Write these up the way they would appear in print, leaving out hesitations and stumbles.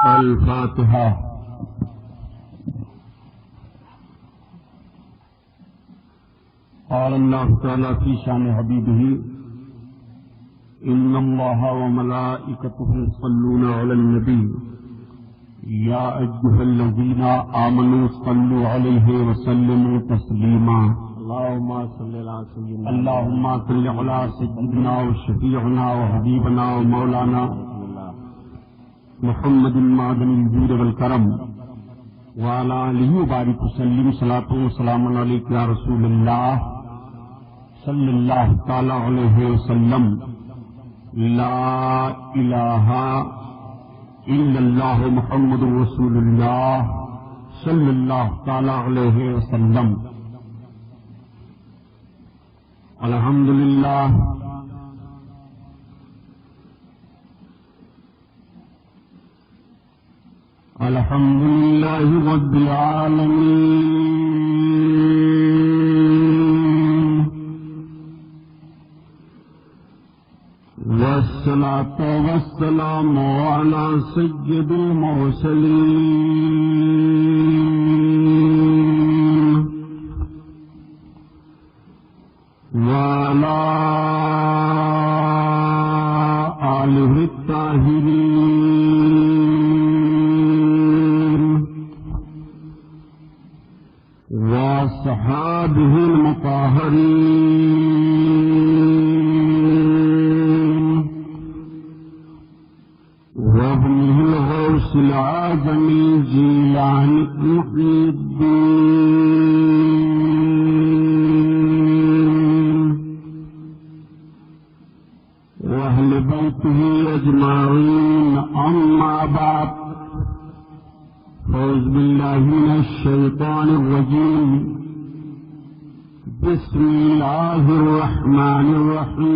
الفاتحہ۔ قال اللہ تعالی فی شان حبیبہ ان اللہ وملائکتہ یصلون علی النبی یا ایھا الذین آمنوا صلوا علیہ وسلموا تسلیما۔ اللهم صل على سيدنا اللهم صل على سيدنا وشفيعنا وحبيبنا ومولانا محمد معدن الجود والكرم وعلى آله وبارك وسلم صلاة وسلام عليك يا رسول الله صلى الله تعالى عليه وسلم۔ لا إله إلا الله محمد رسول الله صلى الله تعالى عليه وسلم۔ الحمد للہ الحمد للہ رب العالمین، والصلاة والسلام على سید المرسلین وعلى آلہ الطاہرین وصحابہ المطہرین وابنہ الغوث العظم جیلانی محی الدین وأهل بيته أجمعين، أما بعد، أعوذ بالله من الشيطان الرجيم، بسم الله الرحمن الرحيم۔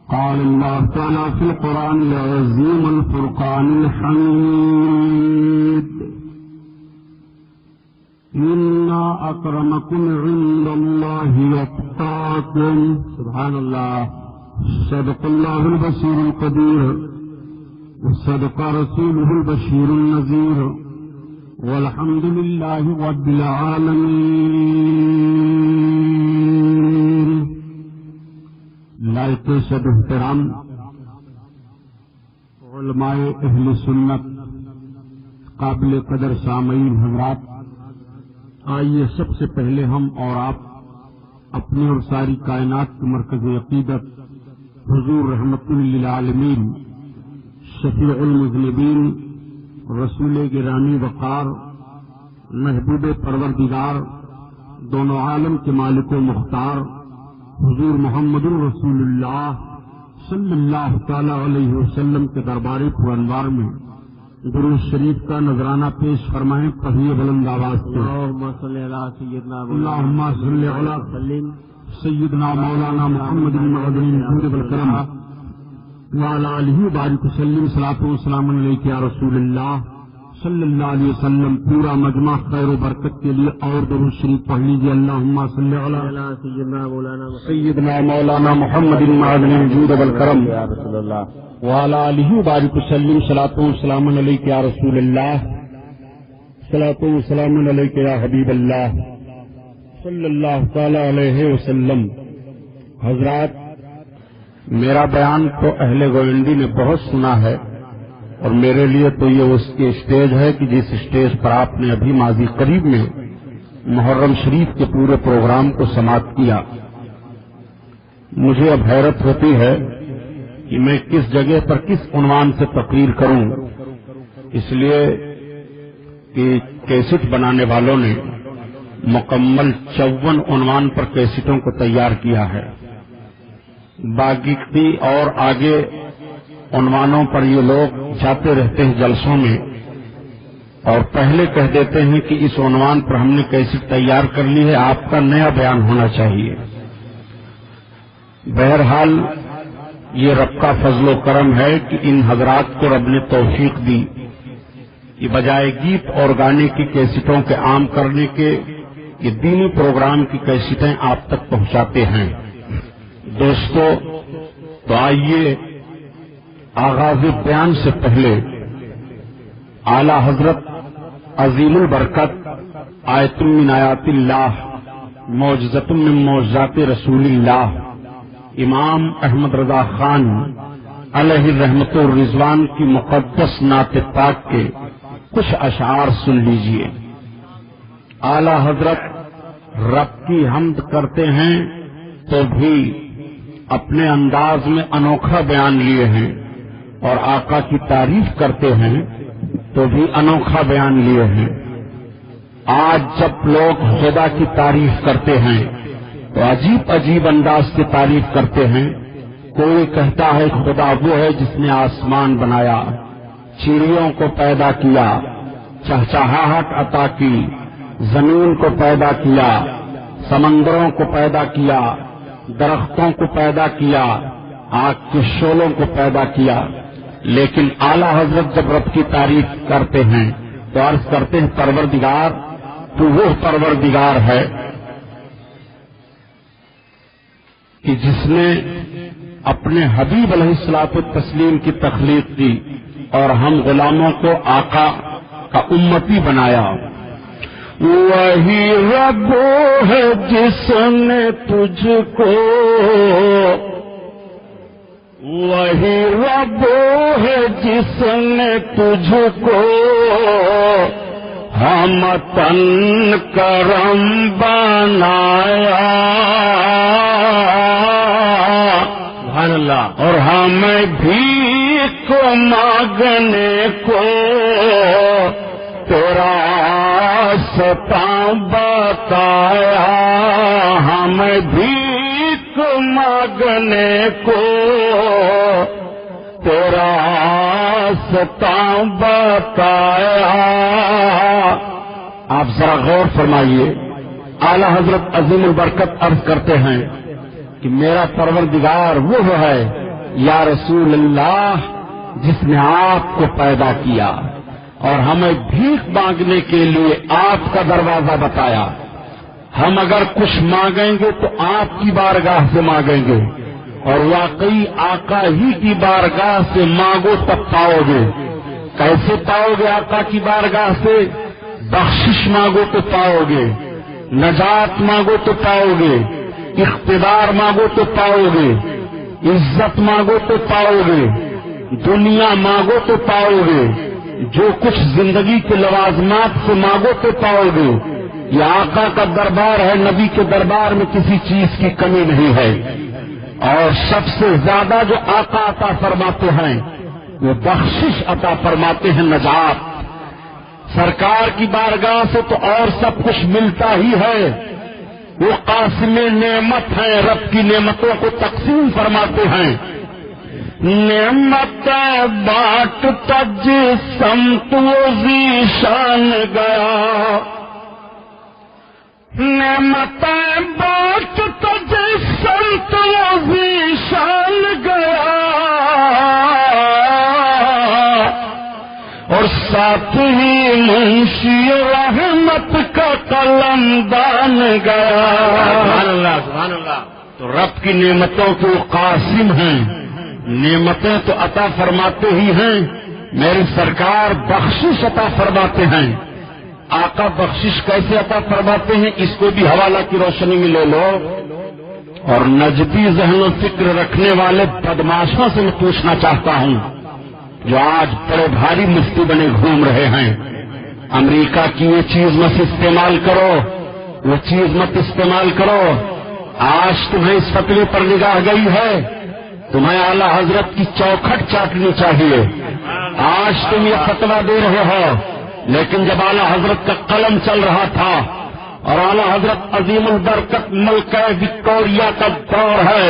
قال الله تعالى في القرآن العظيم الفرقان الحميد: إن أكرمكم عند الله أتقاكم۔ سبحان الله، صدق الله البصير القدير، وصدق رسوله البشير النذير، والحمد لله رب العالمين۔ لائق صد احترام علماء اہل سنت، قابل قدر سامعین حضرات، آئیے سب سے پہلے ہم اور آپ اپنے اور ساری کائنات کے مرکز عقیدت حضور رحمت للعالمین، شفیع المذنبین، رسول گرامی وقار، محبوب پروردگار، دونوں عالم کے مالک و مختار حضور محمد الرسول اللہ صلی اللہ تعالی علیہ وسلم کے دربار پرانوار میں درود شریف کا نذرانہ پیش فرمائیں، پڑھیے بلند آواز سے۔ اللهم صل على سيدنا اللهم صل على سيدنا مولانا محمد معدن الجود والكرم وعلى آلہ وبارک وسلم صلاۃ وسلام علیک یا رسول اللہ صلی اللہ علیہ وسلم۔ پورا مجمع خیر و برکت کے لیے اور درود شریف پڑھ لیجیے۔ اللهم صل على سيدنا مولانا محمد معدن الجود والكرم یا رسول اللہ وعلى آلہ وبارک وسلم صلاۃ وسلام علیک یا رسول اللہ صلاۃ وسلام علیک یا حبیب اللہ صلی اللہ تعالی علیہ وسلم۔ حضرات، میرا بیان تو اہل گوینڈی نے بہت سنا ہے، اور میرے لیے تو یہ اس کی اسٹیج ہے کہ جس اسٹیج پر آپ نے ابھی ماضی قریب میں محرم شریف کے پورے پروگرام کو سماعت کیا۔ مجھے اب حیرت ہوتی ہے کہ میں کس جگہ پر کس عنوان سے تقریر کروں، اس لیے کہ کیسٹ بنانے والوں نے مکمل 54 عنوان پر کیسٹوں کو تیار کیا ہے۔ باقی اور آگے عنوانوں پر یہ لوگ جاتے رہتے ہیں جلسوں میں، اور پہلے کہہ دیتے ہیں کہ اس عنوان پر ہم نے کیسٹ تیار کر لی ہے، آپ کا نیا بیان ہونا چاہیے۔ بہرحال یہ رب کا فضل و کرم ہے کہ ان حضرات کو رب نے توفیق دی کہ بجائے گیت اور گانے کی کیسٹوں کے عام کرنے کے یہ دینی پروگرام کی کیسٹیں آپ تک پہنچاتے ہیں۔ دوستو، تو آئیے آغاز بیان سے پہلے اعلی حضرت عظیم البرکت آیت من آیات اللہ معجزۃ من معجزات رسول اللہ امام احمد رضا خان علیہ رحمت الرضوان کی مقدس نعت پاک کے کچھ اشعار سن لیجئے۔ اعلی حضرت رب کی حمد کرتے ہیں تو بھی اپنے انداز میں انوکھا بیان لیے ہیں، اور آقا کی تعریف کرتے ہیں تو بھی انوکھا بیان لیے ہیں۔ آج جب لوگ خدا کی تعریف کرتے ہیں تو عجیب عجیب انداز سے تعریف کرتے ہیں۔ کوئی کہتا ہے خدا وہ ہے جس نے آسمان بنایا، چڑیوں کو پیدا کیا، چہچہاہٹ عطا کی، زمین کو پیدا کیا، سمندروں کو پیدا کیا، درختوں کو پیدا کیا، آگ کے شعلوں کو پیدا کیا۔ لیکن اعلی حضرت جب رب کی تعریف کرتے ہیں تو عرض کرتے ہیں پروردگار تو وہ پروردگار ہے کہ جس نے اپنے حبیب علیہ الصلوۃ والتسلیم کی تخلیق کی اور ہم غلاموں کو آقا کا امتی بنایا۔ وہی رب ہے جس نے تجھ کو، وہی رب ہے جس نے تجھ کو ہمتن کرم بنایا، سبحان اللہ، اور ہمیں بھیک مانگنے کو تیرا راستہ بتایا، ہمیں بھیک مانگنے کو تیرا راستہ بتایا۔ آپ ذرا غور فرمائیے، اعلی حضرت عظیم البرکت عرض کرتے ہیں کہ میرا پروردگار وہ ہے یا رسول اللہ جس نے آپ کو پیدا کیا اور ہمیں بھیک مانگنے کے لیے آپ کا دروازہ بتایا۔ ہم اگر کچھ مانگیں گے تو آپ کی بارگاہ سے مانگیں گے، اور واقعی آقا ہی کی بارگاہ سے مانگو تب پاؤ گے۔ کیسے پاؤ گے آقا کی بارگاہ سے؟ بخشش مانگو تو پاؤ گے، نجات مانگو تو پاؤ گے، اقتدار مانگو تو پاؤ گے، عزت مانگو تو پاؤ گے، دنیا مانگو تو پاؤ گے، جو کچھ زندگی کے لوازمات سے مانگو تو پاؤ گے۔ یہ آقا کا دربار ہے، نبی کے دربار میں کسی چیز کی کمی نہیں ہے۔ اور سب سے زیادہ جو آقا عطا فرماتے ہیں وہ بخشش عطا فرماتے ہیں، نجات۔ سرکار کی بارگاہ سے تو اور سب کچھ ملتا ہی ہے، وہ قاسم نعمت ہیں، رب کی نعمتوں کو تقسیم فرماتے ہیں۔ نعمت بانٹ تج سمت ذیشان گیا، نعمت بانٹ تج سمت ذیشان گیا، اور ساتھ ہی منشی رحمت کا قلم دان گیا۔ سبحان اللہ، سبحان اللہ۔ تو رب کی نعمتوں کے قاسم ہیں، نعمتیں تو عطا فرماتے ہی ہیں، میری سرکار بخشش عطا فرماتے ہیں۔ آقا بخشش کیسے عطا فرماتے ہیں اس کو بھی حوالہ کی روشنی میں لے لو، اور نجدی ذہن و فکر رکھنے والے بدماشوں سے میں پوچھنا چاہتا ہوں جو آج بڑے بھاری مفتی بنے گھوم رہے ہیں، امریکہ کی یہ چیز مت استعمال کرو، وہ چیز مت استعمال کرو۔ آج تمہیں اس فتوے پر نگاہ گئی ہے، تمہیں اعلی حضرت کی چوکھٹ چاٹنی چاہیے۔ آج تم یہ فتویٰ دے رہے ہو، لیکن جب اعلی حضرت کا قلم چل رہا تھا اور اعلی حضرت عظیم البرکت ملکہ وکٹوریہ کا دور ہے،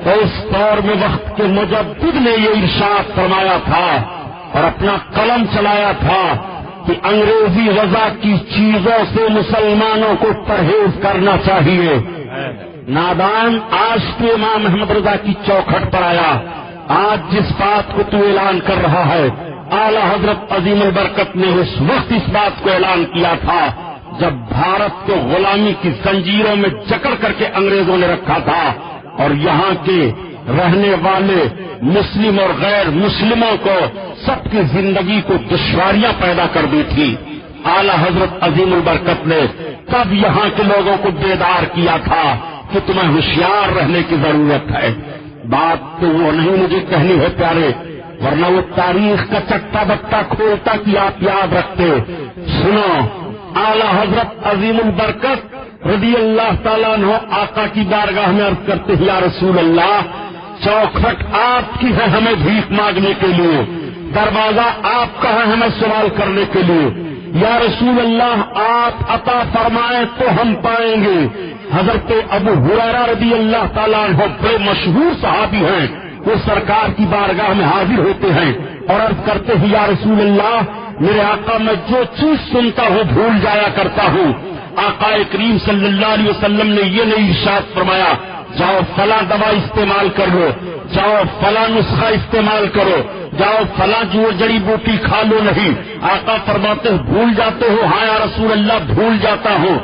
تو اس دور میں وقت کے مجدد نے یہ ارشاد فرمایا تھا اور اپنا قلم چلایا تھا کہ انگریزی وضع کی چیزوں سے مسلمانوں کو پرہیز کرنا چاہیے۔ نادان آج کے امام احمد رضا کی چوکھٹ پر آیا، آج جس بات کو تو اعلان کر رہا ہے، اعلی حضرت عظیم البرکت نے اس وقت اس بات کو اعلان کیا تھا جب بھارت کو غلامی کی زنجیروں میں جکڑ کر کے انگریزوں نے رکھا تھا، اور یہاں کے رہنے والے مسلم اور غیر مسلموں کو سب کی زندگی کو دشواریاں پیدا کر دی تھی. اعلی حضرت عظیم البرکت نے تب یہاں کے لوگوں کو بیدار کیا تھا کہ تمہیں ہوشیار رہنے کی ضرورت ہے. بات تو وہ نہیں مجھے کہنی ہے پیارے، ورنہ وہ تاریخ کا چٹا بٹا کھولتا کہ آپ یاد رکھتے. سنو، اعلی حضرت عظیم البرکت رضی اللہ تعالیٰ عنہ آقا کی بارگاہ میں عرض کرتے ہیں، یا رسول اللہ، چوکھٹ آپ کی ہے ہمیں بھیک مانگنے کے لیے، دروازہ آپ کا ہے ہمیں سوال کرنے کے لیے. یا رسول اللہ، آپ عطا فرمائیں تو ہم پائیں گے. حضرت ابو ہریرہ رضی اللہ تعالیٰ عنہ بڑے مشہور صحابی ہیں، وہ سرکار کی بارگاہ میں حاضر ہوتے ہیں اور عرض کرتے ہیں، یا رسول اللہ، میرے آقا میں جو چیز سنتا ہوں بھول جایا کرتا ہوں. آقا کریم صلی اللہ علیہ وسلم نے یہ نہیں ارشاد فرمایا جاؤ فلاں دوا استعمال کر لو، جاؤ فلاں نسخہ استعمال کرو، جاؤ فلاں جڑی بوٹی کھا لو. نہیں، آقا فرماتے بھول جاتے ہو؟ ہاں یا رسول اللہ، بھول جاتا ہوں.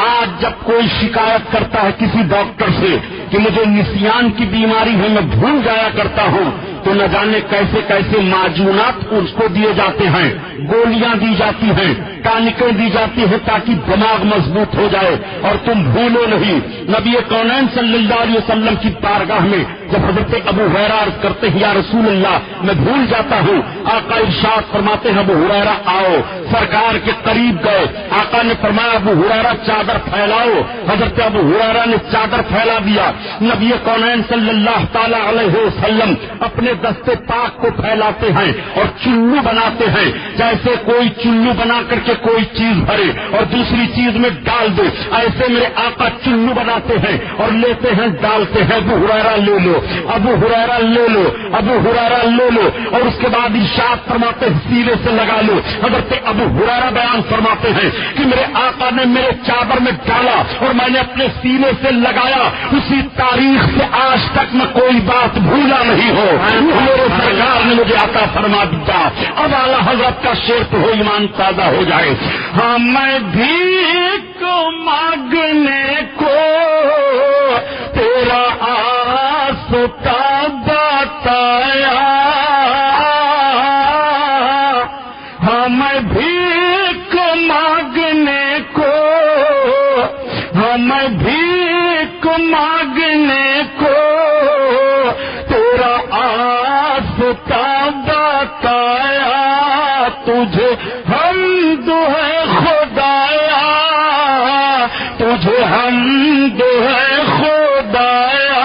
آج جب کوئی شکایت کرتا ہے کسی ڈاکٹر سے کہ مجھے نسیان کی بیماری ہے، میں بھول جایا کرتا ہوں، تو نہ جانے کیسے کیسے معجونات اس کو دیے جاتے ہیں، گولیاں دی جاتی ہیں، ٹانکیں دی جاتی ہیں تاکہ دماغ مضبوط ہو جائے اور تم بھولو نہیں. نبی کونین صلی اللہ علیہ وسلم کی بارگاہ میں جب حضرت ابو ہریرہ عرض کرتے ہیں، یا رسول اللہ، میں بھول جاتا ہوں، آقا ارشاد فرماتے ہیں، ابو ہریرہ آؤ. سرکار کے قریب گئے، آقا نے فرمایا، ابو ہریرہ چادر پھیلاؤ. حضرت ابو ہریرہ نے چادر پھیلا دیا. نبی کونین صلی اللہ تعالی علیہ وسلم اپنے دستے پاک کو پھیلاتے ہیں اور چلو بناتے ہیں، جیسے کوئی چلو بنا کر کے کوئی چیز بھرے اور دوسری چیز میں ڈال دے، ایسے میرے آقا چلو بناتے ہیں اور لیتے ہیں، ڈالتے ہیں. ابو ہریرہ لے لو، ابو ہریرہ لے لو، ابو ہریرہ لے لو، اور اس کے بعد ارشاد فرماتے ہیں سینے سے لگا لو. حضرت ابو ہریرہ بیان فرماتے ہیں کہ میرے آقا نے میرے چادر میں ڈالا اور میں نے اپنے سینے سے لگایا. اسی تاریخ سے آج تک میں کوئی بات بھولا نہیں ہو. میرے سرکار نے مجھے عطا فرما دیا. اب اعلیٰ حضرت کا شعر تو ہو، ایمان تازہ ہو جائے. ہاں میں بھیک مانگنے کو تیرا آستا بتایا، ہاں میں بھیک مانگنے کو، ہاں میں بھیک مانگنے کو تیرا آستا بتایا. تجھے حمد ہے خدایا، تجھے حمد ہے خدایا.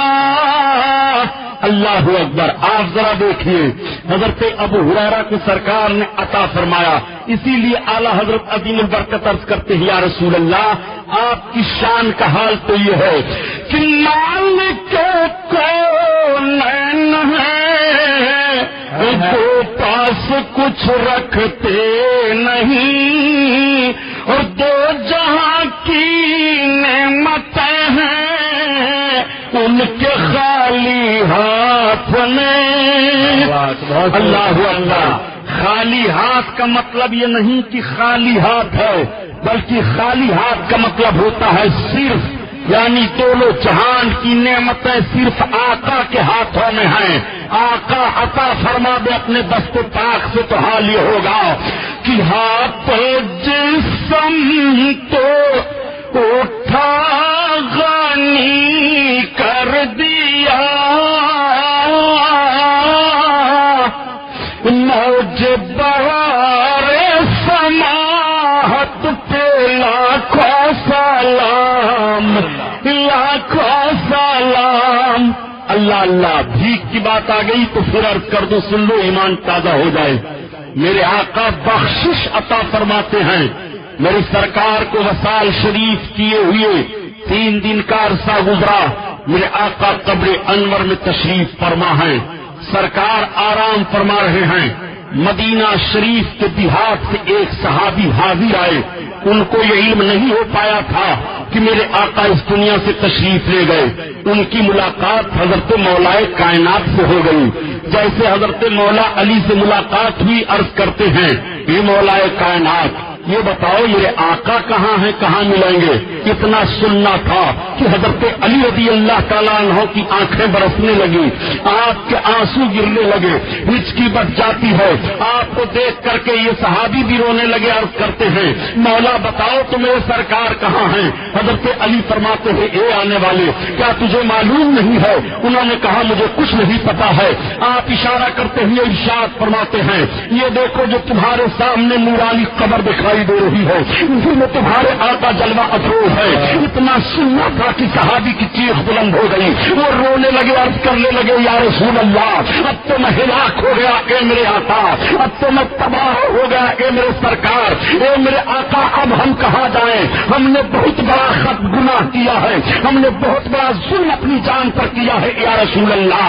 اللہ اکبر. آپ ذرا دیکھیے، حضرت ابو ہریرہ کو سرکار نے عطا فرمایا. اسی لیے اعلیٰ حضرت عظیم البرکت عرض کرتے ہیں، یا رسول اللہ، آپ کی شان کا حال تو یہ ہے کہ مالک کونین ہے، دو پاس کچھ رکھتے نہیں، اور دو جہاں کی نعمتیں ہیں ان کے خالی ہاتھ میں. اللہ اللہ. خالی ہاتھ کا مطلب یہ نہیں کہ خالی ہاتھ ہے، بلکہ خالی ہاتھ کا مطلب ہوتا ہے صرف، یعنی دونوں جہان کی نعمتیں صرف آقا کے ہاتھوں میں ہیں. آقا عطا فرما دے اپنے دست پاک سے تو حال یہ ہوگا کہ ہاتھ جسم تو اٹھا غنی کر دیا، موج بہار سماحت پہ لاکھوں سلام، لاکھوں سلام. اللہ اللہ. بھیک کی بات آ گئی تو پھر عرض کر دو، سن لو، ایمان تازہ ہو جائے. میرے آقا بخشش عطا فرماتے ہیں. میری سرکار کو وصال شریف کیے ہوئے 3 دن کا عرصہ گزرا. میرے آقا قبر انور میں تشریف فرما ہیں. سرکار آرام فرما رہے ہیں. مدینہ شریف کے دیہات سے ایک صحابی حاضر آئے. ان کو یہ علم نہیں ہو پایا تھا کہ میرے آقا اس دنیا سے تشریف لے گئے. ان کی ملاقات حضرت مولا کائنات سے ہو گئی. جیسے حضرت مولا علی سے ملاقات ہوئی، عرض کرتے ہیں، یہ مولا کائنات، یہ بتاؤ میرے آقا کہاں ہیں، کہاں ملیں گے؟ اتنا سننا تھا کہ حضرت علی رضی اللہ تعالیٰ عنہ کی آنکھیں برسنے لگی، آنکھ کے آنسو گرنے لگے، ہچکی بچ جاتی ہے۔ آپ کو دیکھ کر کے یہ صحابی بھی رونے لگے، عرض کرتے ہیں مولا بتاؤ تو میرے سرکار کہاں ہیں؟ حضرت علی فرماتے ہیں اے آنے والے، کیا تجھے معلوم نہیں ہے؟ انہوں نے کہا مجھے کچھ نہیں پتا ہے۔ آپ اشارہ کرتے ہوئے ارشاد فرماتے ہیں یہ دیکھو جو تمہارے سامنے نورانی قبر دکھائی دے رہی ہے، اسی میں تمہارے آقا جلوہ افروز ہے۔ اتنا سننا تھا کہ صحابی کی چیخ بلند ہو گئی، وہ رونے لگے، عرض کرنے لگے یا رسول اللہ اب تو میں ہلاک ہو گیا اے میرے آقا، اب تو میں تباہ ہو گیا اے میرے سرکار، اے میرے آقا اب ہم کہاں جائیں؟ ہم نے بہت بڑا خط گناہ کیا ہے، ہم نے بہت بڑا ظلم اپنی جان پر کیا ہے یا رسول اللہ۔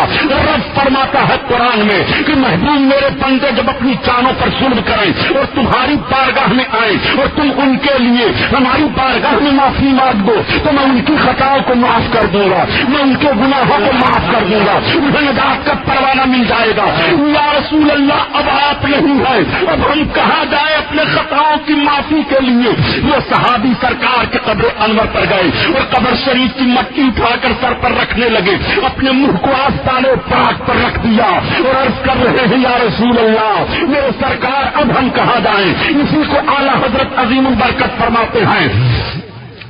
رب فرماتا ہے قرآن میں کہ محبوب میرے بندے جب اپنی جانوں پر ظلم کریں اور تمہاری بارگاہ میں آئیں اور تم ان کے لیے ہماری بارگاہ میں معافی مانگ دو تو میں ان کی خطاؤں کو معاف کر دوں گا، میں ان کے گناہوں کو معاف کر دوں گا، انہیں نجات کا پروانہ مل جائے گا۔ یا رسول اللہ اب آپ نہیں ہے، اب ہم کہاں جائیں اپنے خطاؤں کی معافی کے لیے؟ وہ صحابی سرکار کے قبر انور پر گئے اور قبر شریف کی مٹی اٹھا کر سر پر رکھنے لگے، اپنے منہ کو آستان پاک پر رکھ دیا اور عرض کر رہے ہیں یا رسول اللہ میرے سرکار اب ہم کہاں جائیں؟ اسی کو اعلیٰ حضرت عظیم البرکت فرماتے ہیں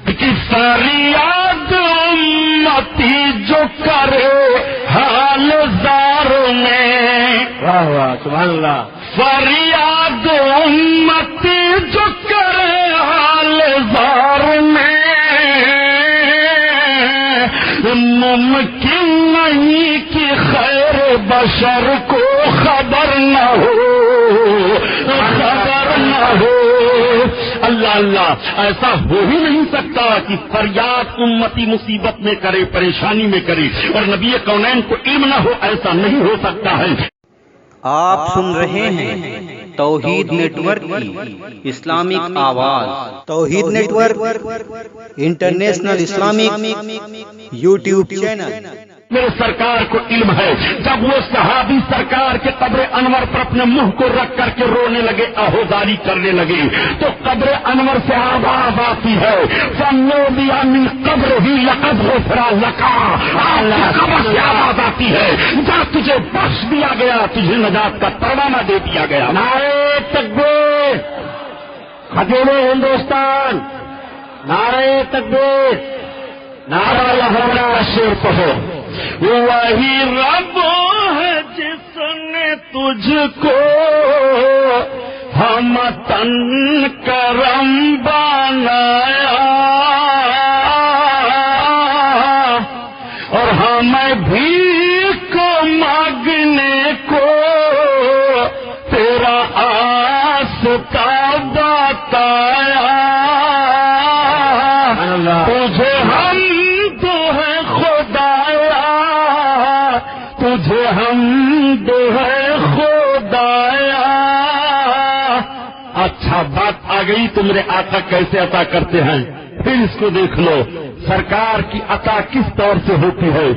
کہ فریاد امتی جو کرے حال زار میں، واہ واہ سبحان اللہ، فریاد امتی جو کرے حال زار میں ممکن نہیں کہ خیر بشر کو خبر نہ ہو، خبر نہ ہو۔ اللہ اللہ، ایسا ہو ہی نہیں سکتا کہ فریاد امتی مصیبت میں کرے، پریشانی میں کرے اور نبی کونین کو علم نہ ہو، ایسا نہیں ہو سکتا ہے۔ آپ سن رہے ہیں توحید نیٹ ورک کی اسلامک آواز، Tauheed network international Islamic YouTube channel. میرے سرکار کو علم ہے جب وہ صحابی سرکار کے قبر انور پر اپنے منہ کو رکھ کر کے رونے لگے، آہوزاری کرنے لگے تو قبر انور سے آواز آتی ہے فَنُودِيَ مِن قَبْرِهِ لَقَدْ غُفِرَ لَكَ، قبر سے آواز آتی ہے جہاں تجھے بخش دیا گیا، تجھے نجات کا پروانہ دے دیا گیا۔ نعرہ تکبیر، خادم ہندوستان، نعرہ تکبیر، نعرہ اللہ کا شیر پڑھو۔ وہی رب ہے جس نے تجھ کو ہم تن کرم بنایا اور ہمیں بھیک مانگنے کو تیرا آستا بتایا، تجھے ہم تو ہے خدایا، تجھے ہم تو ہے خدایا۔ اچھا بات آ گئی تو میرے آقا کیسے عطا کرتے ہیں، پھر اس کو دیکھ لو سرکار کی عطا کس طور سے ہوتی ہے۔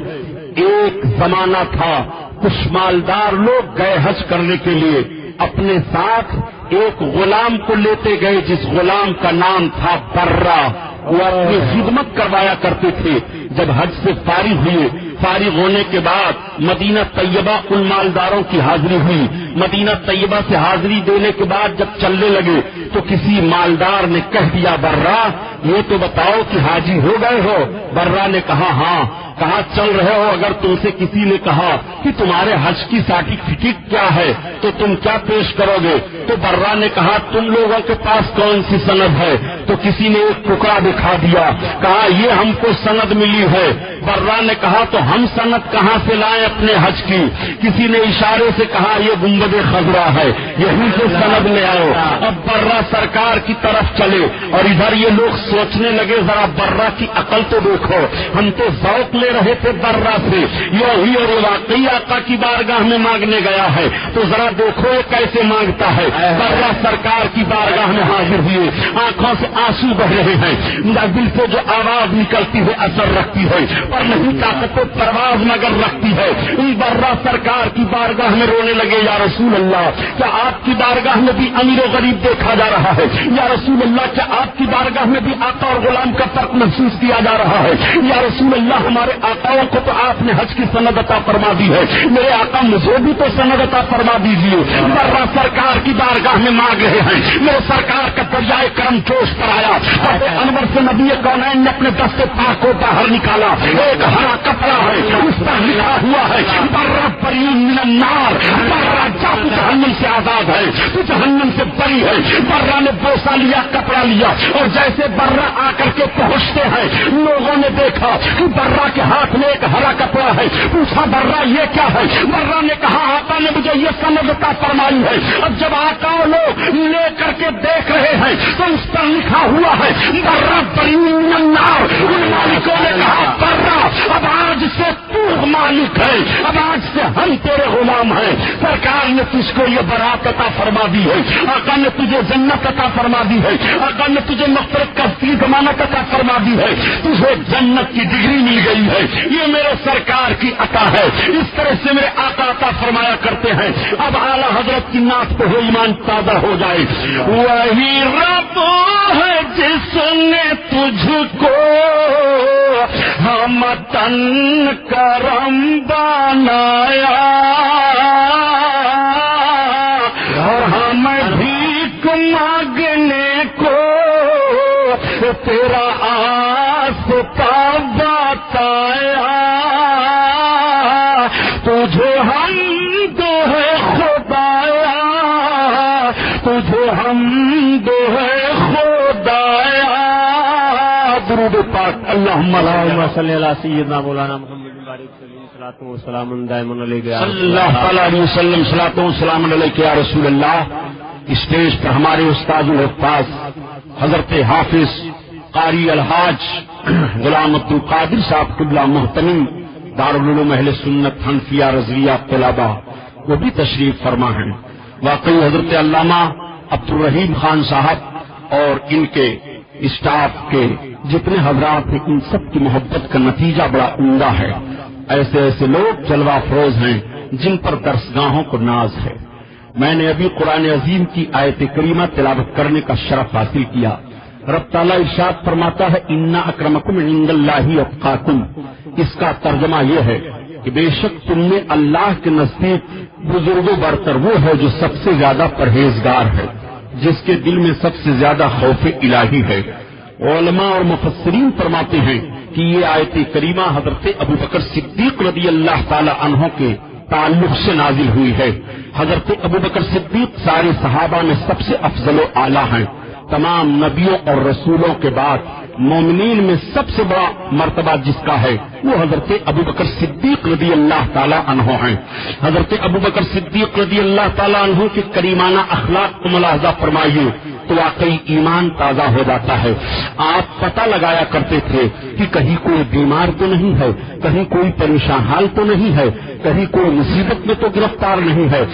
ایک زمانہ تھا کچھ مالدار لوگ گئے حج کرنے کے لیے، اپنے ساتھ ایک غلام کو لیتے گئے جس غلام کا نام تھا برہ، وہ اپنی خدمت کروایا کرتے تھے۔ جب حج سے فارغ ہوئے، فارغ ہونے کے بعد مدینہ طیبہ ان مالداروں کی حاضری ہوئی، مدینہ طیبہ سے حاضری دینے کے بعد جب چلنے لگے تو کسی مالدار نے کہہ دیا برہ یہ تو بتاؤ کہ حاجی ہو گئے ہو؟ برہ نے کہا ہاں۔ کہاں چل رہے ہو؟ اگر تم سے کسی نے کہا کہ تمہارے حج کی سرٹیفکیٹ کیا ہے تو تم کیا پیش کرو گے؟ تو برہ نے کہا تم لوگوں کے پاس کون سی سند ہے؟ تو کسی نے ایک ٹکڑا دکھا دیا، کہا یہ ہم کو سند ملی ہے۔ برہ نے کہا تو ہم سند کہاں سے لائیں اپنے حج کی؟ کسی نے اشارے سے کہا یہ گنبد خضرا ہے، یہیں سے سند لے آؤ۔ اب برہ سرکار کی طرف چلے اور ادھر یہ لوگ سوچنے لگے ذرا برہ کی عقل تو دیکھو، ہم تو ذوق لے رہے تھے برہ سے، یہ اور واقعی آقا کی بارگاہ میں مانگنے گیا ہے تو ذرا دیکھو یہ کیسے مانگتا ہے۔ برہ سرکار کی بارگاہ میں حاضر ہوئے، آنکھوں سے آنسو بہ رہے ہیں، دل سے جو آواز نکلتی ہے اثر رکھتی ہے پر نہیں طاقت پرواز مگر رکھتی ہے۔ برہ سرکار کی بارگاہ میں رونے لگے یا رسول اللہ کیا آپ کی بارگاہ میں بھی امیر و غریب دیکھا جا رہا ہے؟ یا رسول اللہ کیا آپ کی بارگاہ میں بھی آقا اور غلام کا فرق محسوس کیا جا رہا ہے؟ یا رسول اللہ ہمارے آقاؤں کو تو آپ نے حج کی سند عطا فرما دی ہے، میرے آقا مجھے بھی تو سند عطا فرما دیجیے۔ برا سرکار کی بارگاہ میں مانگ رہے ہیں، میرے سرکار کا دریائے کرم جوش پر آیا، انور سے نبی کونین نے اپنے دست پاک کو باہر نکالا، ایک ہرا کپڑا ہے اس پر لکھا ہوا ہے برا بری من النار، برا جا تو جہنم سے آزاد ہے، تو جہنم سے بری ہے۔ برا نے بوسا لیا، کپڑا لیا، اور جیسے برا آ کر کے پہنچتے ہیں لوگوں نے دیکھا کہ برا کے ہاتھ میں ایک ہرا کپڑا ہے، پوچھا برا یہ کیا ہے؟ برا نے کہا آقا نے مجھے یہ سند عطا فرمائی ہے۔ اب جب آقا لوگ لے کر کے دیکھ رہے ہیں تو اس پر لکھا ہوا ہے برا بری من النار۔ ان مالکوں نے کہا برا اب آج سے تو مالک ہے، اب آج سے ہم تیرے غلام ہیں۔ سرکار نے تجھ کو یہ برات عطا فرما دی ہے، آقا نے تجھے جنت عطا فرما دی ہے، آقا نے تجھے مغفرت کا ضمانت عطا فرما دی ہے، تجھے جنت کی ڈگری مل گئی ہے، یہ میرے سرکار کی عطا ہے۔ اس طرح سے میرے آقا عطا فرمایا کرتے ہیں۔ اب اعلیٰ حضرت کی نعت پہ ایمان تازہ ہو جائے۔ وہی رب ہے جس نے تجھ کو ہم تن کرم بنایا، اور ہم بھیک مانگنے کو تیرا آستا بتایا، تجھے ہم دو ہے خدایا، تجھے ہم دو ہے خدایا۔ درود پاک اللہم صلی اللہ سیدنا مولانا محمد بارک سلیم صلاۃ و سلام دائم علیہ صلی اللہ علیہ وسلم، صلاۃ و سلام علیک یا رسول اللہ۔ اسٹیج پر ہمارے استاد الحفاظ حضرت حافظ قاری الحاج غلام عبد القادر صاحب قبلہ محتمم دارالعلوم اہل سنت حنفیہ رضویہ طلبہ وہ بھی تشریف فرما ہیں۔ واقعی حضرت علامہ عبد الرحیم خان صاحب اور ان کے اسٹاف کے جتنے حضرات ہیں ان سب کی محبت کا نتیجہ بڑا عمدہ ہے۔ ایسے ایسے لوگ جلوہ افروز ہیں جن پر درسگاہوں کو ناز ہے۔ میں نے ابھی قرآن عظیم کی آیت کریمہ تلاوت کرنے کا شرف حاصل کیا۔ رب تعالیٰ ارشاد فرماتا ہے انا اکرمکم عند اللہ اتقاکم۔ اس کا ترجمہ یہ ہے کہ بے شک تم میں اللہ کے نزدیک بزرگوں برتر وہ ہے جو سب سے زیادہ پرہیزگار ہے، جس کے دل میں سب سے زیادہ خوف الہی ہے۔ علماء اور مفسرین فرماتے ہیں کہ یہ آیت کریمہ حضرت ابوبکر صدیق رضی اللہ تعالی عنہ کے تعلق سے نازل ہوئی ہے۔ حضرت ابوبکر صدیق سارے صحابہ میں سب سے افضل و اعلیٰ ہیں۔ تمام نبیوں اور رسولوں کے بعد مومنین میں سب سے بڑا مرتبہ جس کا ہے وہ حضرت ابوبکر صدیق رضی اللہ تعالی عنہ ہیں۔ حضرت ابوبکر صدیق رضی اللہ تعالی عنہ کے کریمانہ اخلاق کو ملاحظہ فرمائیے تو واقعی ایمان تازہ ہو جاتا ہے۔ آپ پتہ لگایا کرتے تھے کہ کہیں کوئی بیمار تو نہیں ہے، کہیں کوئی پریشان حال تو نہیں ہے، کہیں کوئی مصیبت میں تو گرفتار نہیں ہے۔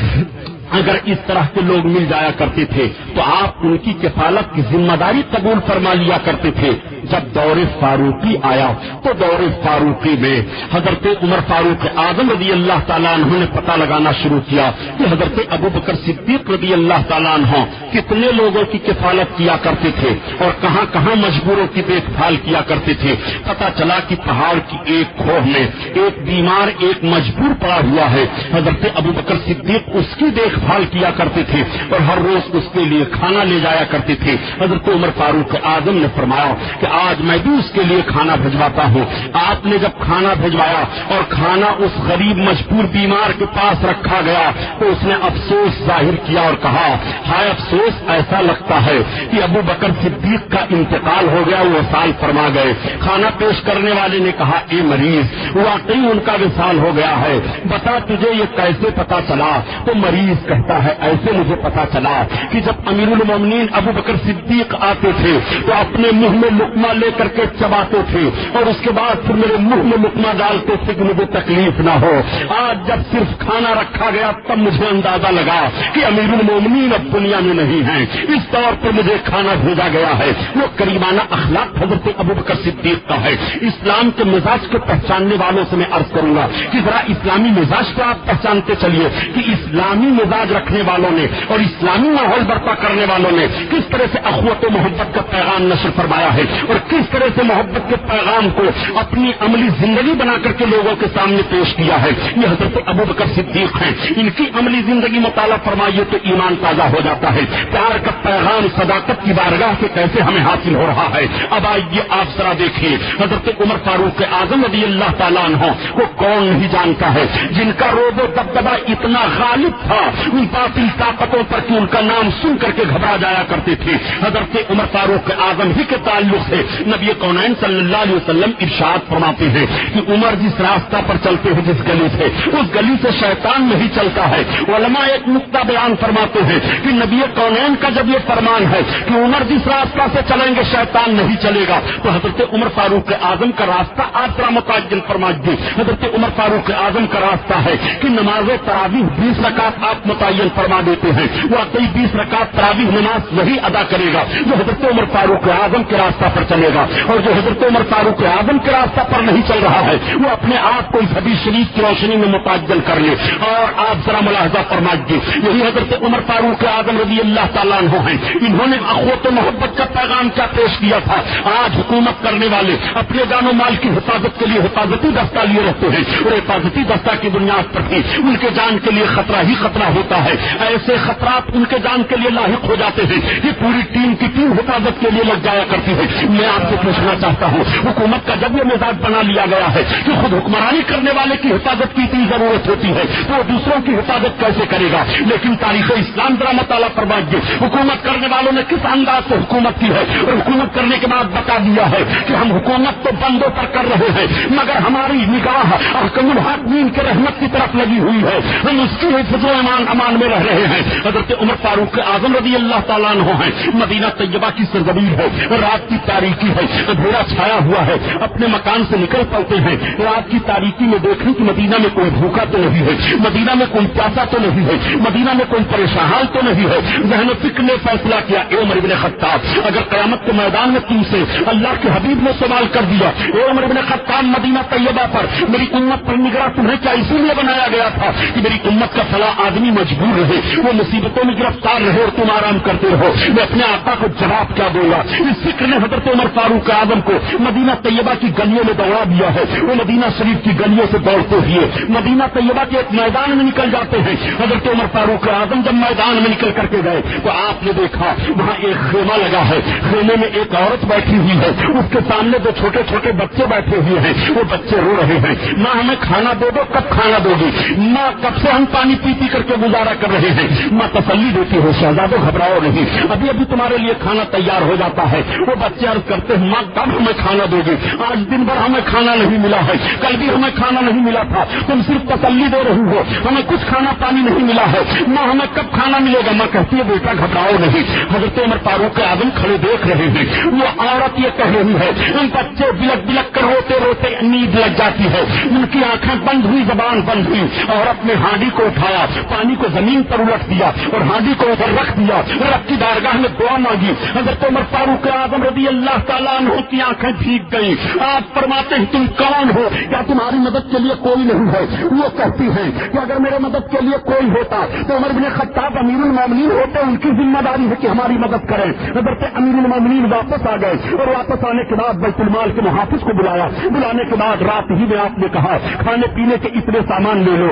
اگر اس طرح کے لوگ مل جایا کرتے تھے تو آپ ان کی کفالت کی ذمہ داری قبول فرما لیا کرتے تھے۔ جب دور فاروقی آیا تو دور فاروقی میں حضرت عمر فاروق اعظم رضی اللہ تعالیٰ عنہ نے پتہ لگانا شروع کیا کہ حضرت ابوبکر صدیق رضی اللہ تعالیٰ عنہ کتنے لوگوں کی کفالت کیا کرتے تھے اور کہاں کہاں مجبوروں کی دیکھ بھال کیا کرتے تھے۔ پتہ چلا کہ پہاڑ کی ایک کھوہ میں ایک بیمار ایک مجبور پڑا ہوا ہے، حضرت ابوبکر صدیق اس کی دیکھ بھال کیا کرتے تھے اور ہر روز اس کے لیے کھانا لے جایا کرتے تھے۔ حضرت عمر فاروق اعظم نے فرمایا کہ آج میں بھی اس کے لیے کھانا بھجواتا ہوں۔ آپ نے جب کھانا بھجوایا اور کھانا اس غریب مجبور بیمار کے پاس رکھا گیا تو اس نے افسوس ظاہر کیا اور کہا ہائے افسوس، ایسا لگتا ہے کہ ابو بکر صدیق کا انتقال ہو گیا، وہ وصال فرما گئے۔ کھانا پیش کرنے والے نے کہا اے مریض، واقعی ان کا وصال ہو گیا ہے، بتا تجھے یہ کیسے پتا چلا؟ تو مریض کہتا ہے ایسے مجھے پتا چلا کہ جب امیر المومنین ابو بکر صدیق آتے تھے تو اپنے منہ میں لقمہ لقمہ لے کر کے چباتے تھے اور اس کے بعد پھر میرے منہ میں لقمہ ڈالتے تھے کہ مجھے تکلیف نہ ہو. آج جب صرف کھانا رکھا گیا تب مجھے اندازہ لگا کہ امیر المومنین اب دنیا میں نہیں ہیں. اس طور پر مجھے کھانا بھیجا گیا ہے. وہ کریمانہ اخلاق حضرت ابوبکر صدیق کا ہے. اسلام کے مزاج کو پہچاننے والوں سے میں عرض کروں گا کہ ذرا اسلامی مزاج کو آپ پہچانتے چلیے کہ اسلامی مزاج رکھنے والوں نے اور اسلامی ماحول برپا کرنے والوں نے کس طرح سے اخوت و محبت کا پیغام نشر فرمایا ہے اور کس طرح سے محبت کے پیغام کو اپنی عملی زندگی بنا کر کے لوگوں کے سامنے پیش کیا ہے. یہ حضرت ابوبکر صدیق ہیں. ان کی عملی زندگی مطالعہ فرمائیے تو ایمان تازہ ہو جاتا ہے. پیار کا پیغام صداقت کی بارگاہ سے کیسے ہمیں حاصل ہو رہا ہے. اب آئیے آپ ذرا دیکھیے حضرت عمر فاروق اعظم رضی اللہ تعالیٰ عنہ کو کون نہیں جانتا ہے جن کا روب و دبدبہ اتنا غالب تھا ان باطل طاقتوں پر کہ ان کا نام سن کر کے گھبرا جایا کرتے تھے. حضرت عمر فاروق اعظم ہی کے تعلق سے نبی کونین صلی اللہ علیہ وسلم ارشاد فرماتے ہیں کہ عمر جس راستہ پر چلتے ہیں جس گلی سے اس گلی سے شیطان نہیں چلتا ہے. علماء ایک نقطہ بیان فرماتے ہیں کہ نبی کونین کا جب یہ فرمان ہے کہ عمر جس راستہ سے چلیں گے شیطان نہیں چلے گا تو حضرت عمر فاروق اعظم کا راستہ آپ ذرا متعین فرمائیے. حضرت عمر فاروق اعظم کا راستہ ہے کہ نماز تراویح 20 رکعت آپ متعین فرما دیتے ہیں. واقعی 20 رکعت تراویح نماز وہی ادا کرے گا جو حضرت عمر فاروق اعظم کے راستہ پر چلے گا اور جو حضرت عمر فاروق اعظم کے راستہ پر نہیں چل رہا ہے وہ اپنے آپ کو اس حدیث شریف کی روشنی میں متعین کر لے. اور آپ ذرا ملاحظہ فرمائیے یہی حضرت عمر فاروق اعظم رضی اللہ تعالیٰ عنہ ہیں. انہوں نے اخوت و محبت کا پیغام کیا پیش کیا تھا. آج حکومت کرنے والے اپنے جان و مال کی حفاظت کے لیے حفاظتی دستہ لیے رہتے ہیں اور حفاظتی دستہ کی بنیاد پر ہی ان کے جان کے لیے خطرہ ہی خطرہ ہوتا ہے. ایسے خطرات ان کے جان کے لیے لاحق ہو جاتے ہیں کہ پوری ٹیم کی ٹیم حفاظت کے لیے لگ جایا کرتی ہے. میں آپ سے پوچھنا چاہتا ہوں حکومت کا جب یہ مزاج بنا لیا گیا ہے کہ خود حکمرانی کرنے والے کی حفاظت کی اتنی ضرورت ہوتی ہے تو وہ دوسروں کی حفاظت کیسے کرے گا. لیکن تاریخ اسلام ذرا مطالعہ فرمائیے حکومت کرنے والوں نے کس انداز سے حکومت کی ہے اور حکومت کرنے کے بعد بتا دیا ہے کہ ہم حکومت تو بندوں پر کر رہے ہیں مگر ہماری نگاہ حکم الحاکمین کے رحمت کی طرف لگی ہوئی ہے. ہم اس کی حفظ و امان میں رہ رہے ہیں. حضرت عمر فاروق اعظم رضی اللہ تعالیٰ عنہ ہیں. مدینہ طیبہ کی سرزمین ہے. رات کی تاریکی ہے. اندھیرا چھایا ہوا ہے. اپنے مکان سے نکل پڑتے ہیں. رات کی تاریکی میں دیکھیں کہ مدینہ میں کوئی بھوکا تو نہیں ہے. مدینہ میں کوئی پیاسا تو نہیں ہے. مدینہ میں کوئی پریشان تو نہیں ہے. ذہن فکر نے فیصلہ کیا اے عمر بن خطاب اگر قیامت کے میدان میں تم سے اللہ کے حبیب نے سوال کر دیا اے عمر بن خطاب مدینہ طیبہ پر میری امت پر نگراں تمہیں کیا اسی لیے بنایا گیا تھا کہ میری امت کا فلاں آدمی مجبور رہے وہ مصیبتوں میں گرفتار رہے اور تم آرام کرتے رہو میں اپنے آقا کو جواب کیا دوں گا. اس فکر نے حضرت عمر فاروق اعظم کو مدینہ طیبہ کی گلیوں میں دوڑا دیا ہے. وہ مدینہ شریف کی گلیوں سے دوڑتے ہوئے مدینہ طیبہ کے ایک میدان میں نکل جاتے ہیں. حضرت عمر فاروق اعظم جب میدان میں نکل کر کے گئے تو آپ نے دیکھا وہاں ایک خیمہ لگا ہے. خیمے میں ایک عورت بیٹھی ہوئی ہے. اس کے سامنے دو چھوٹے چھوٹے بچے بیٹھے ہوئے ہیں. وہ بچے رو رہے ہیں ماں ہمیں کھانا دے دو کب کھانا دو گی ماں کب سے ہم پانی پی پی کر کے گزارا کر رہے ہیں. ماں تسلی دیتی ہو شہزادو گھبراؤ نہیں ابھی ابھی تمہارے لیے کھانا تیار ہو جاتا ہے. وہ بچے عرض کرتے ہیں ماں کب ہمیں کھانا دو گی آج دن بھر ہمیں کھانا نہیں ملا ہے کل بھی ہمیں کھانا نہیں ملا تھا تم صرف تسلی دے رہی ہو ہمیں کچھ کھانا پانی نہیں ملا ہے ماں ہمیں کب کھانا ملے گا. ماں کہتی ہے بیٹا گھبراؤ نہیں. حضرت عمر فاروق اعظم کھڑے دیکھ رہے ہیں. وہ عورت یہ کہہ رہی ہے ان بچے بلک بلک کر روتے روتے نیند لگ جاتی ہے. ان کی آنکھیں بند ہوئی زبان بند ہوئی. عورت نے ہانڈی کو اٹھایا پانی کو زمین پر الٹ دیا اور ہانڈی کو ادھر رکھ دیا. رب کی بارگاہ میں دعا مانگی. حضرت عمر فاروق اعظم رضی اللہ تعالیٰ عنہ کی آنکھیں بھیگ گئی. آپ فرماتے ہیں تم کون ہو کیا تمہاری مدد کے لیے کوئی نہیں ہے. وہ کہتی ہیں کہ اگر میرے مدد کے لیے کوئی ہوتا تو عمر بن خطاب امیر المومنین ہوتے ان کی ذمہ داری ہے کہ ہماری مدد کریں. حضرت امیر المومنین واپس آ گئے اور واپس آنے کے بعد بیت المال کے محافظ کو بلایا. بلانے کے بعد رات ہی میں آپ نے کہا کھانے پینے کے اتنے سامان لے لو